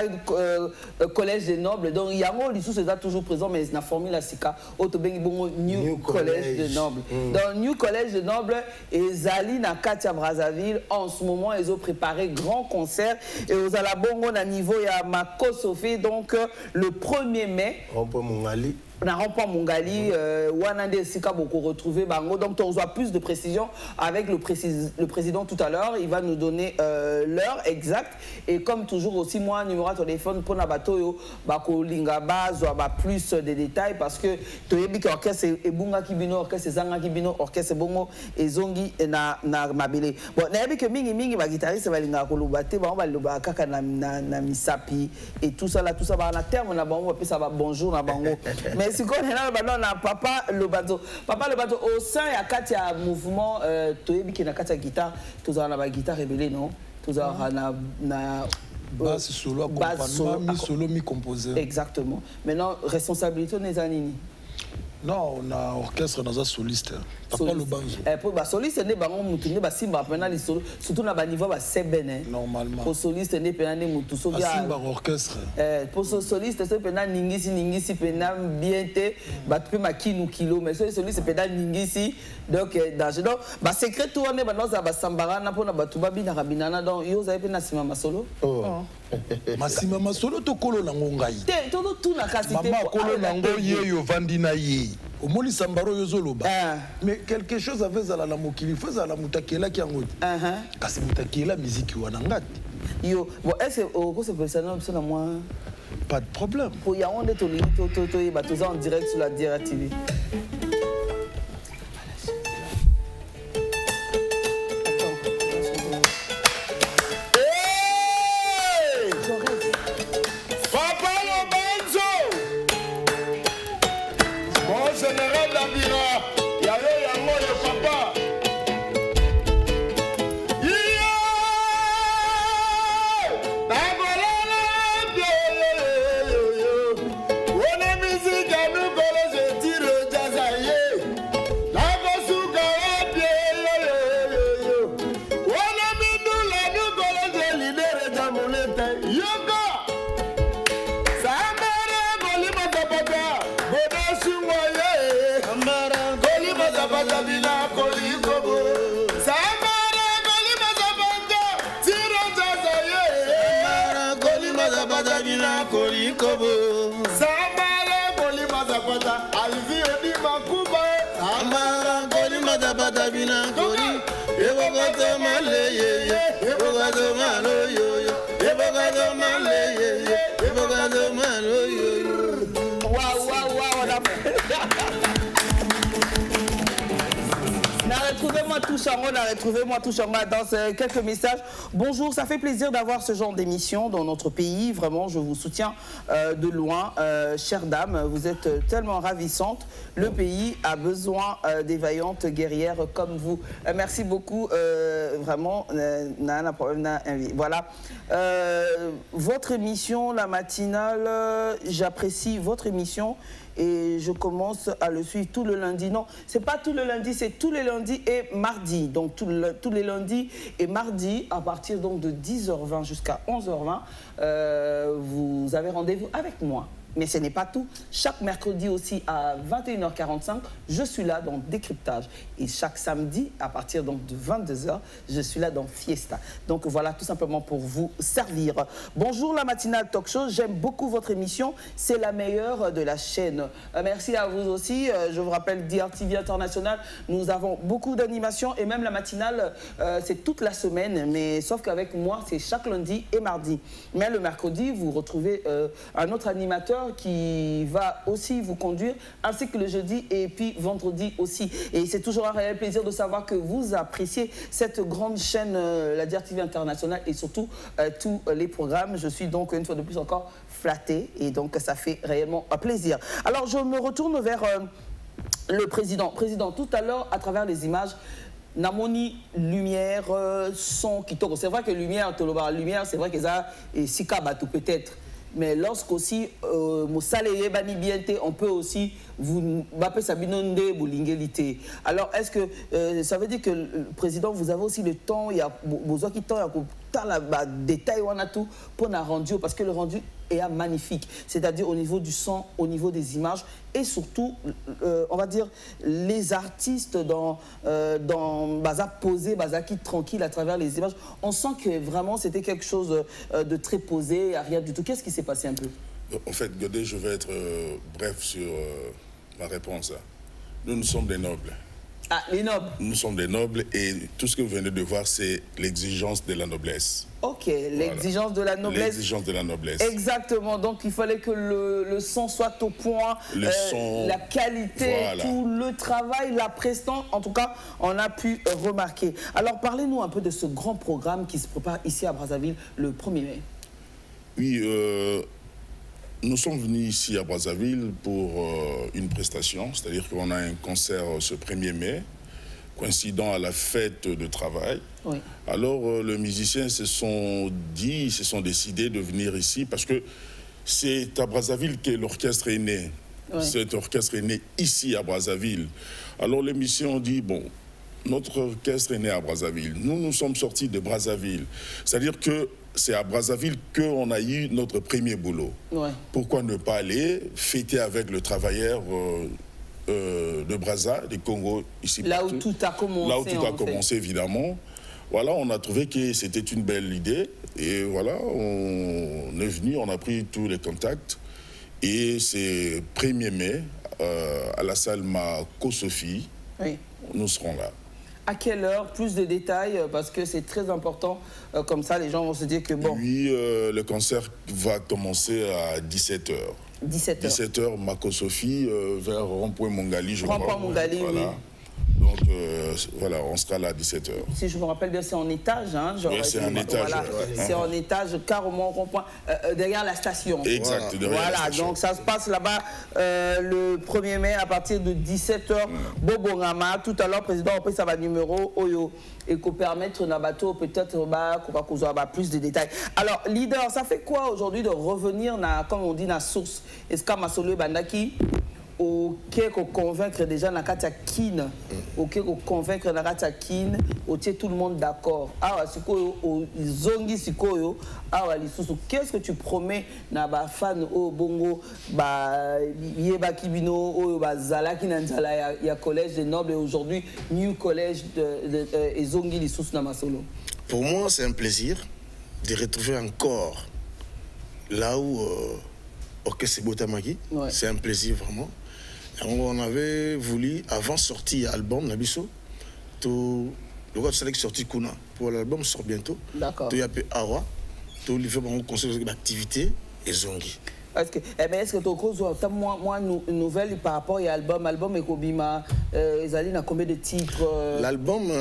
S1: collège des nobles donc yango lisu c'est toujours présent mais na formule la sika auto bengi bongo new collège des nobles dans new collège des nobles et Zali na Katia Brazzaville en ce moment ils ont préparé grand concert et aux ala bongo na niveau ya Mako Sophie donc le 1er mai
S5: on peut mongali
S1: na rempart Mongali, Wanande Sika beaucoup retrouvé Bango. Donc on voit plus de précision avec le président tout à l'heure. Il va nous donner l'heure exacte. Et comme toujours aussi moi numéro de téléphone pour Nabatoyo Bako Lingaba zoa plus de détails parce que Toyebi que orchestre et Bunga Kibino orchestre Zanga Kibino orchestre Bongo et Zongi na Mabele. Bon Nayebi que mingi ba guitariste ba linga ko lubate ba loba kaka na misapi et tout ça va na terme na bango puis ça va bonjour na bango. Mais si on a papa le bateau au sein ya kati ya mouvement toyebi ki na kati ya guitare tozala na ba guitare rebelle non tozala na
S6: basse solo accompagnement mi solo mi composé
S1: exactement maintenant responsabilité on est nini
S6: non on a orchestre dans un soliste papa le banzo
S1: pour ba soliste ne bango mutu ne ba simba pena li solo surtout na ba niveau ba sebene
S6: normalement
S1: pour soliste ne pena ne mutu so
S6: bien simba orchestre
S1: pour soliste c'est pena ningisi pena bien te ba pe makinu kilo mais soliste pena ningisi donc donc ba secret tout on est ba noza ba sambara na pona ba tuba bina kabinana donc yo za pena sima masolo
S6: masima masolo to kolo na ngongai
S1: te to tout na kasite
S6: mama kolo na ngo yeyo vandina ye au moni sambaro yozoloba mais quelque chose avait zala la mokili faza la mutakela ki yango kasi mutakela musique wana ngati
S1: yo bon est-ce que c'est personnel na moi
S6: pas de problème
S1: pour ya onde to lingi to ba to en direct sur la DRTV
S5: mazabata bina kolikobo Samara koli mazabata Tirata zaye Samara koli mazabata bina kolikobo Samara koli mazabata Alvi odi makuba Samara koli mazabata bina koli Ebogato maleye Ebogato maloyo Ebogato maleye Ebogato maloyo.
S1: Retrouvez-moi tout Chango dans quelques messages. Bonjour, ça fait plaisir d'avoir ce genre d'émission dans notre pays. Vraiment, je vous soutiens de loin. Chère dame, vous êtes tellement ravissante. Le pays a besoin des vaillantes guerrières comme vous. Merci beaucoup. Vraiment, voilà. Votre émission, la matinale, j'apprécie votre émission. Et je commence à le suivre tout le lundi. Non, c'est pas tout le lundi, c'est tous les lundis et mardis. Donc tous les lundis et mardis, à partir donc de 10h20 jusqu'à 11h20, vous avez rendez-vous avec moi. Mais ce n'est pas tout. Chaque mercredi aussi à 21h45, je suis là dans Décryptage. Et chaque samedi, à partir donc de 22h, je suis là dans Fiesta. Donc voilà, tout simplement pour vous servir. Bonjour la matinale talk show, j'aime beaucoup votre émission. C'est la meilleure de la chaîne. Merci à vous aussi. Je vous rappelle, DRTV International, nous avons beaucoup d'animations. Et même la matinale, c'est toute la semaine. Mais sauf qu'avec moi, c'est chaque lundi et mardi. Mais le mercredi, vous retrouvez un autre animateur qui va aussi vous conduire, ainsi que le jeudi et puis vendredi aussi. Et c'est toujours un réel plaisir de savoir que vous appréciez cette grande chaîne, la DRTV Internationale, et surtout tous les programmes. Je suis donc une fois de plus encore flattée et donc ça fait réellement plaisir. Alors je me retourne vers le président. Président, tout à l'heure, à travers les images, Namoni, lumière, son, kitoko. C'est vrai que lumière, c'est vrai que ça, et Sikabatou peut-être. Mais lorsqu'aussi, on peut aussi vous alors, est-ce que ça veut dire que le président, vous avez aussi le temps, il y a besoin de temps, il y a détail pour un rendu, parce que le rendu est magnifique, c'est-à-dire au niveau du son, au niveau des images, et surtout, on va dire, les artistes dans Baza posé, Baza qui tranquille à travers les images, on sent que vraiment c'était quelque chose de très posé, rien du tout. Qu'est-ce qui s'est passé un peu?
S4: En fait, Godé, je vais être bref sur ma réponse. Nous sommes des nobles.
S1: Ah, les nobles.
S4: Nous sommes des nobles et tout ce que vous venez de voir, c'est l'exigence de la noblesse.
S1: Ok, l'exigence de la noblesse.
S4: L'exigence de la noblesse.
S1: Exactement, donc il fallait que le son soit au point,
S4: le son,
S1: la qualité, voilà. Tout le travail, la prestance, en tout cas, on a pu remarquer. Alors parlez-nous un peu de ce grand programme qui se prépare ici à Brazzaville le 1er mai. Oui,
S4: nous sommes venus ici à Brazzaville pour une prestation, c'est-à-dire qu'on a un concert ce 1er mai, coïncidant à la fête de travail. Oui. Alors, les musiciens se sont décidés de venir ici parce que c'est à Brazzaville que l'orchestre est né. Oui. Cet orchestre est né ici à Brazzaville. Alors, les musiciens ont dit, bon, notre orchestre est né à Brazzaville. Nous sommes sortis de Brazzaville. C'est-à-dire que c'est à Brazzaville qu'on a eu notre premier boulot. Ouais. Pourquoi ne pas aller fêter avec le travailleur de Brazza, du Congo, ici
S1: là partout. Où tout a commencé.
S4: Là où tout a commencé, évidemment. Voilà, on a trouvé que c'était une belle idée. Et voilà, on est venu, on a pris tous les contacts. Et c'est 1er mai, à la salle Mako Sophie, oui. Nous serons là.
S1: À quelle heure? Plus de détails, parce que c'est très important. Comme ça, les gens vont se dire que bon...
S4: Oui, le concert va commencer à 17h. 17h, Mako Sophie, vers Rond-Point Mongali, je crois.
S1: Rond-Point Mongali, voilà. Oui.
S4: Donc, voilà, on sera là à 17h.
S1: Si je me rappelle bien, c'est en étage. Hein,
S4: oui, c'est en étage.
S1: Voilà, ouais. C'est en étage, carrément rond-point, derrière la station.
S4: Exact, voilà. Derrière la station.
S1: Donc ça se passe là-bas le 1er mai à partir de 17h. Bobongama, tout à l'heure, président, après ça va numéro Oyo. Et qu'on permettre un bateau, peut-être qu'on va plus de détails. Alors, leader, ça fait quoi aujourd'hui de revenir, comme on dit, à la source? Est-ce qu'à Masolo Bandaki ok convaincre déjà na kati ya kin ok convaincre na kati ya kin otie tout le monde d'accord awa sikoyo zongi sikoyo awa lisusu qu'est-ce que tu promets na ba fan o bongo ba yeba kibino o bazalaki na nzala ya collège des nobles et aujourd'hui new collège de zongi lisusu na masolo.
S3: Pour moi c'est un plaisir de retrouver encore là où Orchestre Botamaki, ouais. C'est un plaisir vraiment. On avait voulu, avant sortir l'album, Nabiso, le gars de sorti Kuna. Pour l'album sort bientôt.
S1: D'accord.
S3: Tu as appelé Awa, tu as livré un conseil d'activité et Zongi.
S1: Est-ce que tu as moi nouvelle par rapport à l'album et Kobima, Ezaline a combien de titres?
S3: L'album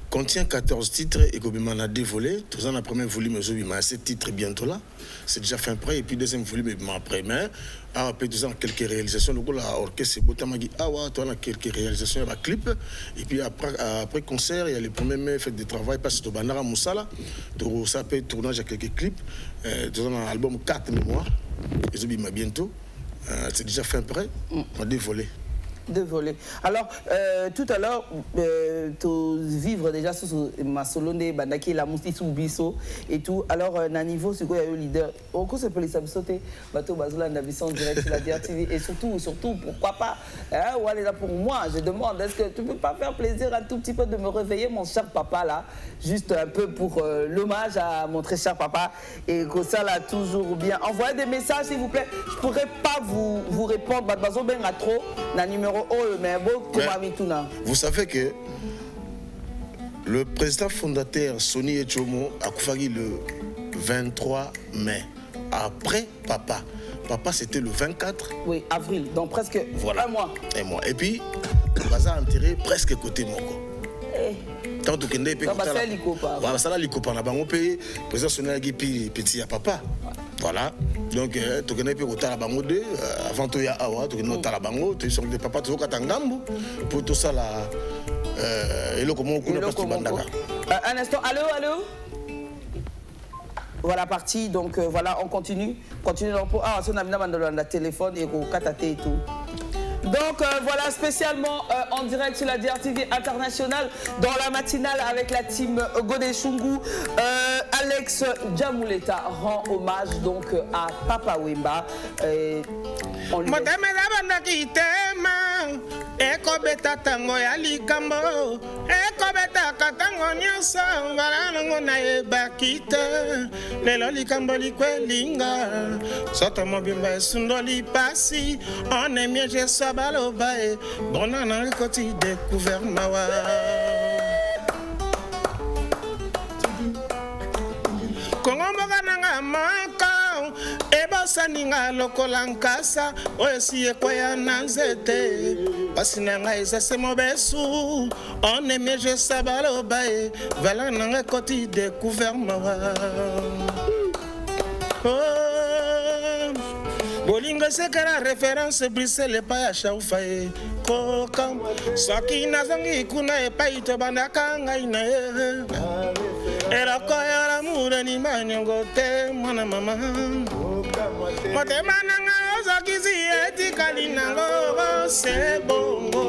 S3: contient 14 titres et Kobima en a dévolé. Tout ça, on a premier volume, mais à 7 titres bientôt là. C'est déjà fin prêt et puis deuxième volume après. Mais après deux ans, quelques réalisations. Le l'orchestre Botamagi Awa, tu as quelques réalisations, il y a un clip. Et puis après concert, il y a les premiers mai fêtes de travail parce que Banara Moussala, ça peut tournage à quelques clips. Tu as un album 4 mémoires. Et Zobima bientôt. C'est déjà fin prêt. On a dévolé.
S1: Dévolé. Alors, tout à l'heure, tu vivre déjà sur ma solonde, bandaki la mousti sous biso et tout. Alors, à niveau, c'est quoi il y a eu leader? On peut s'appeler ça sauter, bateau bazola en direct sur la DRTV et surtout, pourquoi pas? Ou aller là pour moi, je demande, est-ce que tu peux pas faire plaisir un tout petit peu de me réveiller, mon cher papa là, juste un peu pour l'hommage à mon très cher papa et que ça là toujours bien. Envoyez des messages s'il vous plaît. Je pourrais pas vous répondre, bazo ben à trop, na numéro.
S3: Vous savez que le président fondateur Sonny Echomo a couvert le 23 mai, après papa. Papa c'était le 24.
S1: Oui, avril, donc presque
S3: voilà.
S1: Un mois.
S3: Un mois. Et puis, on va enterrer presque côté Moko. Tant que nous avons ça, l'ikopa na bango pe président Sonny Echomo petit à papa. Voilà. Donc, tu connais pas au bango de avant toi ya awa, tu connais au bango, tu sors de papa tu katangambu pour tout ça là. Et le comment on connaît pas bandaka.
S1: Un instant, allô. Voilà parti. Donc voilà, on continue. Continue pour on a mis dans téléphone et au katate et tout. Donc voilà, spécialement en direct sur la DRTV internationale, dans la matinale avec la team Godé Chungu, Alex Djamouleta rend hommage donc à Papa Wemba.
S2: Ekobeta tango ya likambo ekobeta katango nyonso ngala nango na ebakite lelo likambo likwelinga soto mobimba esundo lipasi on est mieux je sois balobae bonana ekoti découvert mawa kongo mboka nanga maka ebosaninga lokola nkasa oyo si ekoya na nzete pasi nanga eza se mobesu on aimé je sabaloba e vala nanga ekoti découvert mawa bolingo esekela référence Bruxelles epai ya shaufa e koka soki nazongi kuna epai tobandaka ngai na ye eloko ya l'amour anima nyongo te mwana mama motema nanga ozokisi etikali nango se bongo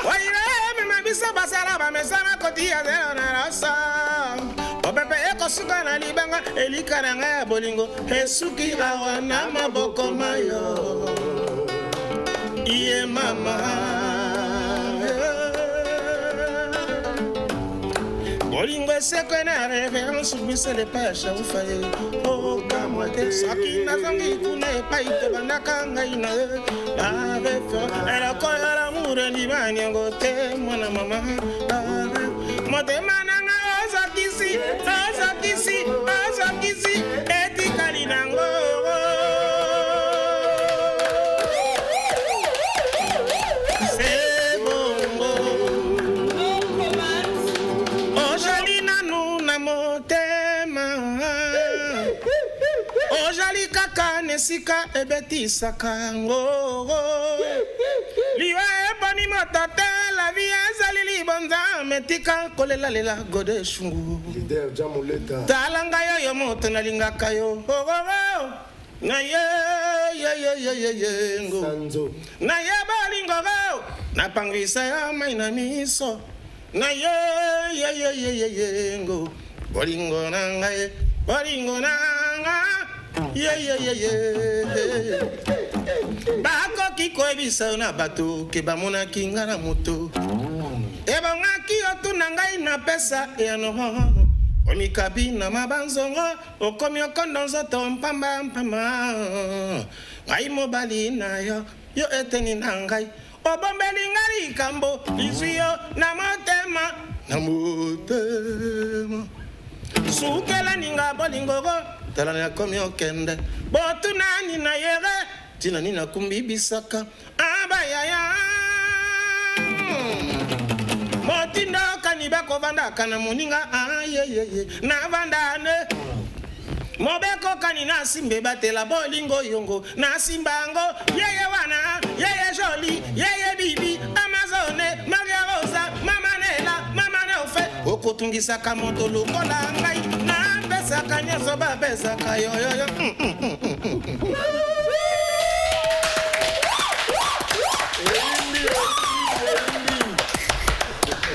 S2: waire mema biso basala bamesana koti ya zero na rasa opepe ekosuka na libanga elika nanga ya bolingo esuki awa na maboko mayo iye mama bolingo eseko na référence Bruxelles epai ya shaufa ye okamwate soki nazongi kuna epai tobandaka ngai na ye eloko ya l'amour elima niongo te mwana mama motema nanga ozokisi etikali nango ojali kaka nesika ebetisaka ngo liwa eboni moto te la vie ezali libongo nza metika kolela lela gode shungu
S5: leader Jamuleta
S2: talanga yo moto nalingaka yo na ye ngo na ye balingo na pangisa ya mai na miso na ye ngo bolingo nanga bako kiko ebisa na bato ke bamona kinga na moto ebongaki otuna ngai na pesa ya noho omikabi na mabanzongo okomi okondo nzoto mpamba ngai mobali na yo eteni na ngai obombeli ngai likambo lizwi yo na motema sukela ninga bolingogo tala na komi okende botu nani na yere tina nina kumbi bisaka abayaya motindo kaniba kovanda kana muninga na vandane mobeko kanina simbe batela bolingo yongo na simbango yeye wana yeye joli yeye bibi amazone maria rosa mama nela mama neofe okotungisa kamoto lokola ngai na pesa kanyeso ba pesa kayo yo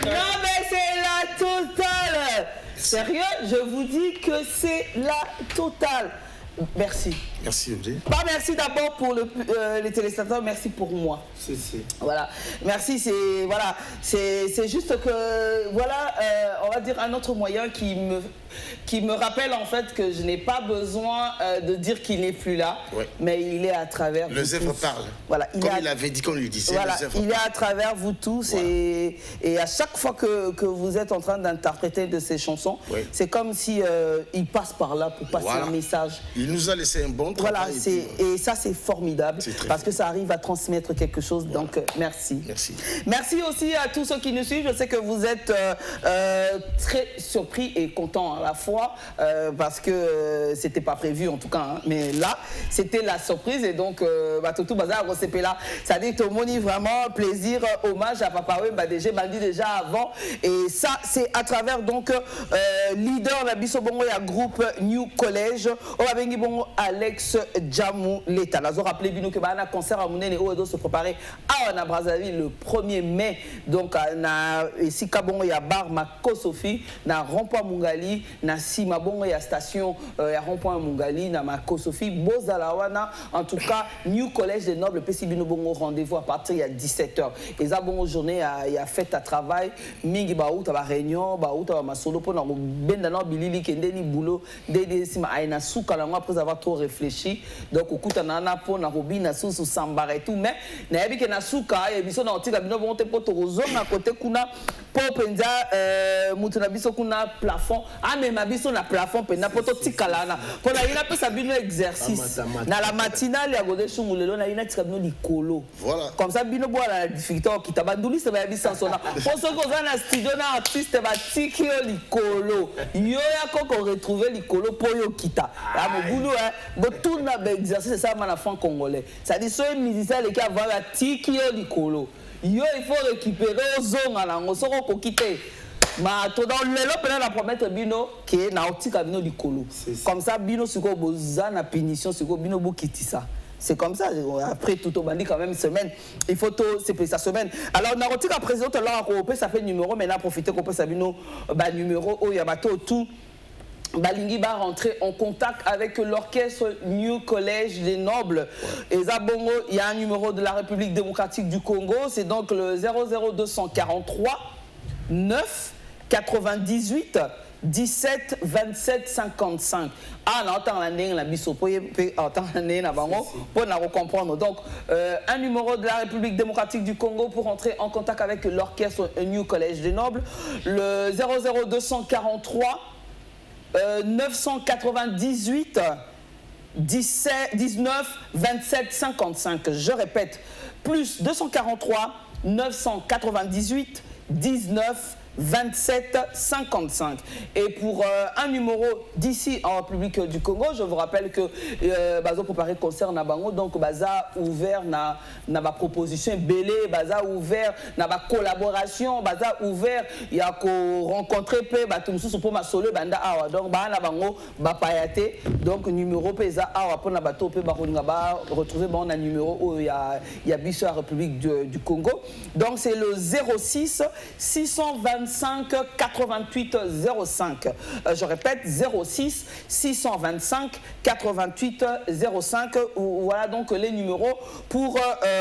S1: Non mais c'est la totale. Sérieux, je vous dis que c'est la totale. Merci.
S3: Merci, Audrey.
S1: Pas merci d'abord pour les téléspectateurs, merci pour moi. Voilà. Merci, c'est juste que, voilà, on va dire un autre moyen qui me rappelle en fait que je n'ai pas besoin de dire qu'il n'est plus là, mais il est à travers
S3: le zèbre parle.
S1: Voilà,
S3: comme il avait dit qu'on lui disait.
S1: Voilà, il est à travers vous tous et à chaque fois que vous êtes en train d'interpréter de ces chansons, c'est comme si il passe par là pour passer un message.
S3: Il nous a laissé un bon travail.
S1: Voilà, et ça c'est formidable parce que ça arrive à transmettre quelque chose. Donc merci.
S3: Merci.
S1: Merci aussi à tous ceux qui nous suivent. Je sais que vous êtes très surpris et contents à la fois parce que c'était pas prévu en tout cas. Hein, mais là, c'était la surprise et donc Toto Bazar là, ça dit tout le monde vraiment plaisir, hommage à Papa Wemba déjà avant. Et ça c'est à travers donc leader la Bissobongo et groupe New College. On va venir bon Alex Jamuleta. Nous avons rappelé que un concert à Mounene doit se préparer à Brazzaville le 1er mai. Donc, ici, Kabongo ya bar Mako Sophie, na rond-point Mungali, na Sima Bongo ya station ya rond-point Mungali, na Mako Sophie, Bozalawana. En tout cas, New Collège des Nobles, Pessibino Bongo rendez-vous à partir de 17h. Et ça, bonne journée, il y a fête à travail, Mingi Baout, à la réunion, Baout, à ma solo, pour nous, Bendana, Bilili, Kendeni, Boulot, Dede, Sima, Aina, Souka, après avoir trop réfléchi. Donc, au coup, on a un peu, na sous Sambara et tout, mais na yabi ke na suka et biso na otika bino bonte poto rozonga côté kuna popenza mutu na biso kuna plafond mais ma biso na plafond pena poto tikalana pona ina pesa bino exercice na la matinale ya gode shungulelo na ina tika bino likolo
S3: voilà
S1: comme ça bino boa la difficulté kita banduli se ba yabi sansona pour ceux qui na studio na artiste ba tikio likolo yo ya koko retrouver likolo po yo kita ya mobulu bo tout na exercice c'est ça na fin congolais ça dit ce musicien qui a la tiki yo likolo yo il faut récupérer ozonga nango soko kokite ma to dans lelo pena la promettre bino que na otika bino likolo comme ça bino siko boza na punition siko bino bokiti ça. C'est comme ça, après tout au bandit quand même semaine, il faut tout, c'est sa semaine. Alors on a retiré à présent là ça fait numéro, mais là profiter qu'on peut sabino numéro au yabato tout. Balingi va rentrer en contact avec l'orchestre New Collège des Nobles. Et Zabongo, il y a un numéro de la République démocratique du Congo, c'est donc le 00243 9 98 17 27 55. Ah, on entend la nègre, la biso, pour comprendre. Donc, un numéro de la République démocratique du Congo pour entrer en contact avec l'orchestre New Collège des Nobles. Le 00243 998 19 27 55. Je répète, plus 243 998 19 27 55. Et pour un numéro d'ici en République du Congo, je vous rappelle que Bazo préparé concert na bango, donc Baza ouvert na ma proposition belé, Baza ouvert na ma collaboration, Baza ouvert il y a ko rencontrer pe batumsu pour ma solo banda awa, donc ba na bango ba payate, donc numéro pesa awa pour na bato pe ba retrouver bon na numéro où il y a biso à République du Congo. Donc c'est le 06 625 88 05. Je répète 06 625 88 05. Voilà donc les numéros pour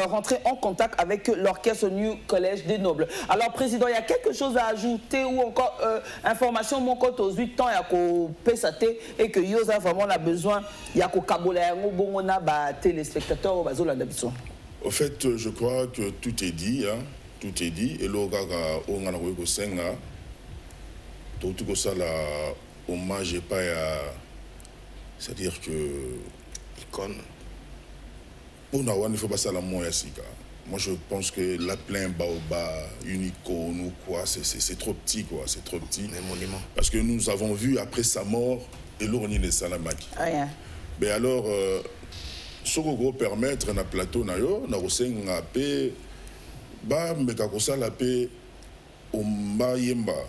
S1: rentrer en contact avec l'orchestre New Collège des Nobles. Alors président, il y a quelque chose à ajouter ou encore information mon compte aux 8 ans il y a qu'au PSAT et que Yosa vraiment a besoin il y a qu'au Kabola bon on a téléspectateurs au Bazola d'habitude.
S4: Au fait, je crois que tout est dit, hein, tout est dit. Et là, on a tout ça là, hommage pas à, c'est-à-dire que icône. Pour nous, il faut pas ça la moi je pense que la plaine Baoba, une icône ou quoi, c'est trop petit quoi, c'est trop petit.
S3: Les monuments.
S4: Parce que nous avons vu après sa mort, et l'orni de Salamaki. Mais alors. Ce que vous permettre na plateau na yo na kosenga pe ba meka kosala pe o mayemba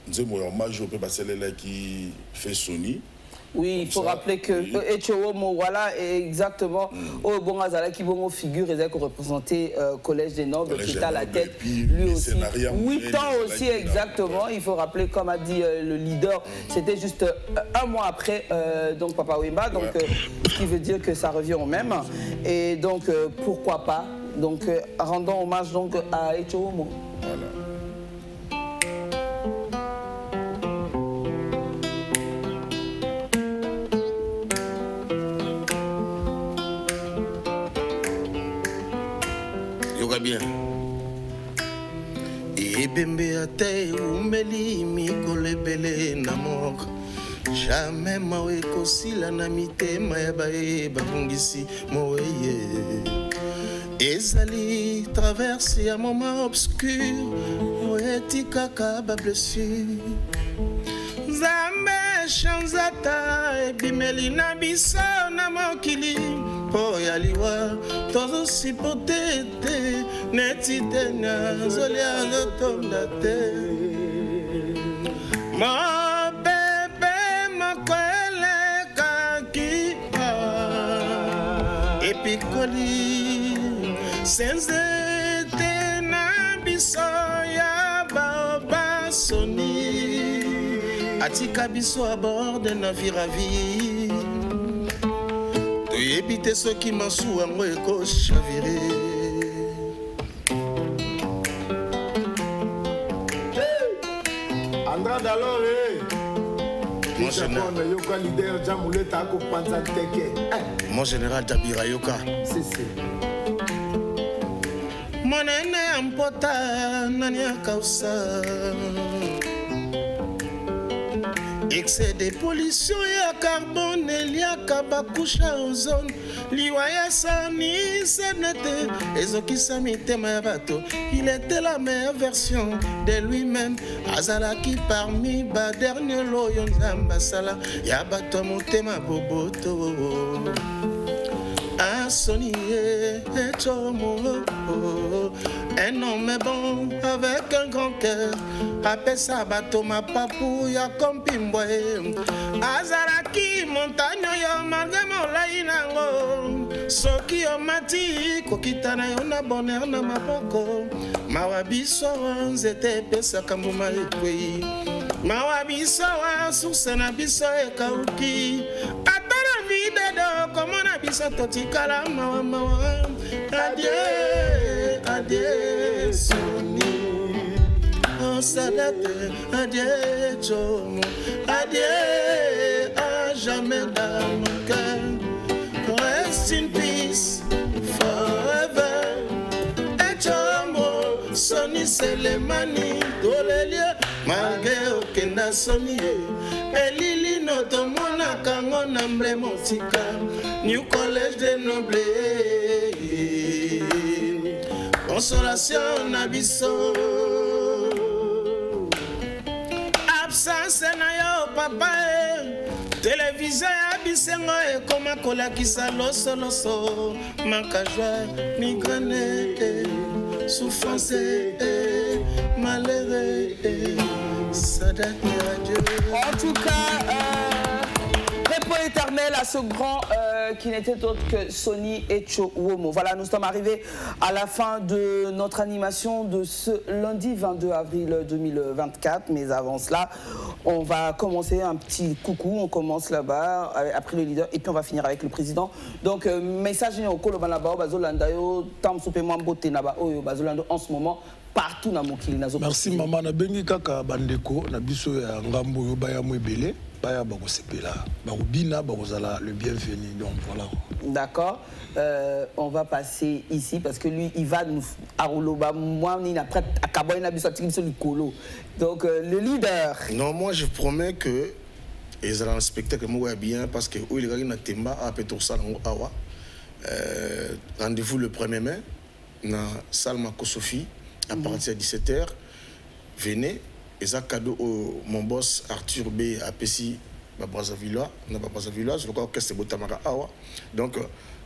S4: nzembo ya majo pe baselela qui fait Sony.
S1: Oui, il faut rappeler que Echowomo, voilà, exactement, au bon Azala qui bon figure et qui représentait Collège des Nobles, qui est à la tête, lui aussi. 8 ans aussi, exactement. Il faut rappeler, comme a dit le leader, c'était juste un mois après, donc Papa Wemba, donc ce qui veut dire que ça revient au même. Et donc, pourquoi pas, donc rendons hommage donc à Echowomo.
S4: Voilà.
S3: Bien. Et bembe ate umeli mikole bele na mort. Jamais mawe kosila na mitema ya bae babungisi moye. Ezali traverse un moment obscur. Oetika kaba blessure. Zambe chanzata e bimeli na biso na mokili. Po yaliwa tozo sipotete netite na zolia lotonda te ma bebe makwele kakipa epikoli senzete na biso ya baoba soni atika biso à bord de navire à vie. Éviter ceux qui m'en sous à moi et chaviré.
S5: Andra d'alors,
S3: mon général Dabira Yoka.
S5: C'est.
S3: Mon aîné Ampota Nania Kausa. Excès de pollution ya carbone ya kabakusha ozone liwaya sani senete ezokisa mitema ya bato. Il était la meilleure version de lui-même azalaki parmi ba dernier loyo nzamba sala ya bato motema boboto Sony Echowomo, un homme bon avec un grand cœur. Après ça, bateau ma papouya comme Pimboué. Azaraki, montagne, yo, malgré lainango. Soki, yo, mati, kokitana, yo, na bonheur, na mapoko. Mawabiso, zete, pesa, kambuma, ekwe. Mawabiso, susana, biso, ekauki. Comme on a vu ça, totikala mawa. Adieu, adieu, Sony. On s'adapte, adieu, Chomo. Adieu, à jamais dans mon cœur. Rest in peace, forever. Et Chomo, Sony, c'est les manies, tous les lieux. Malgré aucun Sony. Elili notre mona kango nambre mosika New Collège des Nobles Consolation nabiso
S2: papa télévision ya bisengo ekoma kolakisa losoloso makajwa migraine souffrance malheur sadaka Dieu.
S1: En tout cas repos éternel à ce grand qui n'était autre que Sonny Echo Womo. Voilà, nous sommes arrivés à la fin de notre animation de ce lundi 22 avril 2024. Mais avant cela, on va commencer un petit coucou. On commence là-bas, après le leader, et puis on va finir avec le président. Donc, message au Kolobanaba, Bazolandayo, Tam Soupéman Bote Naba, Oyo, Bazolando, en ce moment, partout dans mon kili.
S6: Merci, maman. Na bengi kaka bandeko, na biso ya ngambo yo baya mwebele. Le bienvenu, donc voilà. D'accord.
S1: On va passer ici parce que lui, il va nous donc le leader.
S3: Non, moi je promets que ils auront un spectacle bien parce que où il y a Temba à Petrosa Awa. Rendez-vous le 1er mai dans Salma Kosofi à partir de 17h. Venez. Et ça cadeau au mon boss Arthur B à Pessi Brazzaville, je crois que c'est Botamara Awa. Donc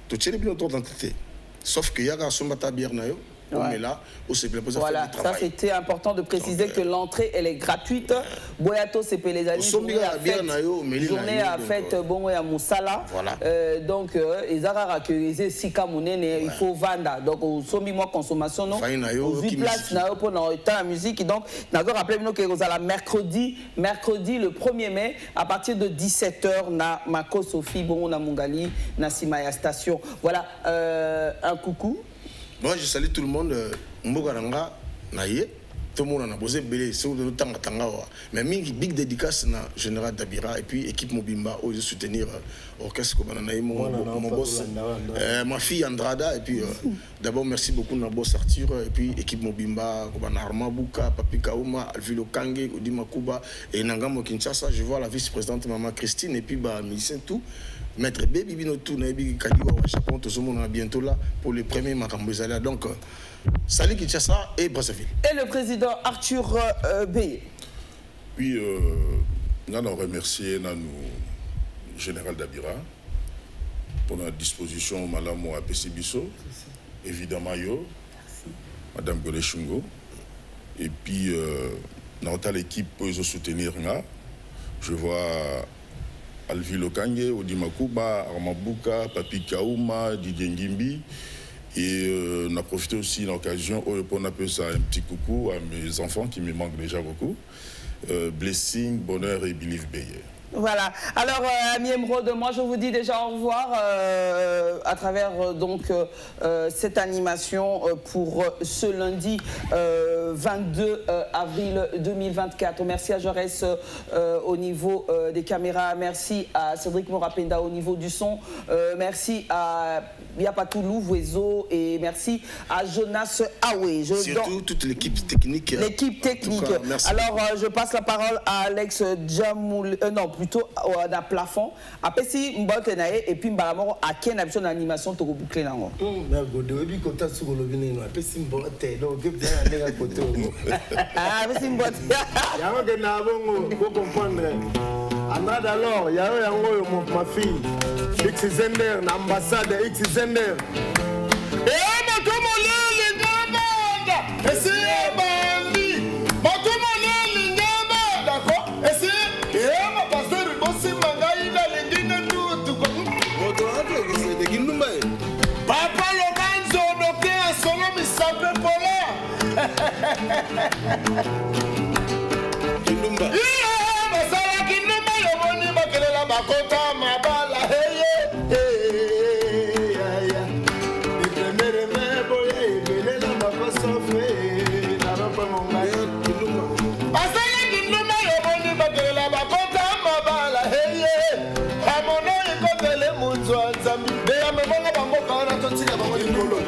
S3: tout est bien autour d'entité. Sauf qu'il y a un sommata bière nayo. On est là, où c'est bien posé.
S1: Voilà, ça c'était important de préciser que l'entrée elle est gratuite. Boyato c'est les amis. Journée à fête bon à Moussala. Donc ils ont que Sika Mounene il faut vendre. Donc au sommet moi consommation non. Au 8 places nayo pour dans la musique. Donc nous avons rappelé nous que vous allez mercredi le 1er mai à partir de 17h na Mako Sophie bon na Mungali na Simaya station. Voilà un coucou.
S3: Moi, je salue tout le monde. Mbogaranga, naïe, tout le monde a posé belé, c'est où le temps mais big dédicace na Général Dabira et puis équipe Mobimba où je soutenir orchestre comme mon boss, ma fille Andrada et puis d'abord merci beaucoup na boss Arthur et puis équipe Mobimba comme Arma Bouka, Papi Kauma, Alvilo Kange, Odima Kuba et Nangamo Kinshasa. Je vois la vice-présidente maman Christine et puis bah Milicen tout. Maître Baby Binotou, Nabi Kadiwa, Wachapon, tout le monde est bientôt là pour le premier Makambozala. Donc, salut Kinshasa et Brazzaville.
S1: Et le président Arthur B.
S4: Oui, nous allons remercier le général Dabira pour la disposition Malamo à Pessibiso, évidemment yo, Madame Goleshungo, et puis notre équipe pour les soutenir. Je vois Alvilo Kange, Odima Kuba, Armabuka, Papi Kauma, Didier Ngimbi. Et on a profité aussi de l'occasion pour appeler ça un petit coucou à mes enfants qui me manquent déjà beaucoup. Blessing, Bonheur et Believe Beye.
S1: Voilà. Alors, ami Emeraude, moi je vous dis déjà au revoir à travers donc cette animation pour ce lundi 22 avril 2024. Merci à Jaurès au niveau des caméras. Merci à Cédric Morapenda au niveau du son. Merci à Yapatoulou Vouezo et merci à Jonas Aoué.
S3: Surtout toute l'équipe technique.
S1: L'équipe technique. Cas, alors, je passe la parole à Alex Djamoul. Non, plutôt à plafond. Après, si Mbote Nae et puis Mbalamoro a quelle option d'animation pour boucler là.
S5: Alors, il y a ma fille, X-Zender, l'ambassade X-Zender. Papa Lorenzo, noté à solo, mais ça peut pas là. Kinumba. Masala Kinumba, Yomoni, Makelela, Makota, Mabala, hey, hey, les premiers remèdes, boy, Belela, Makosofé, Narapa, Mongaï, Kinumba. Masala Kinumba, Yomoni, Makelela, Makota, Mabala, hey, Hamono, Ikotele, Munzo, Zambi, Bea, Memona, Bamboka, on a tout à l'heure.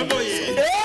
S2: Boye.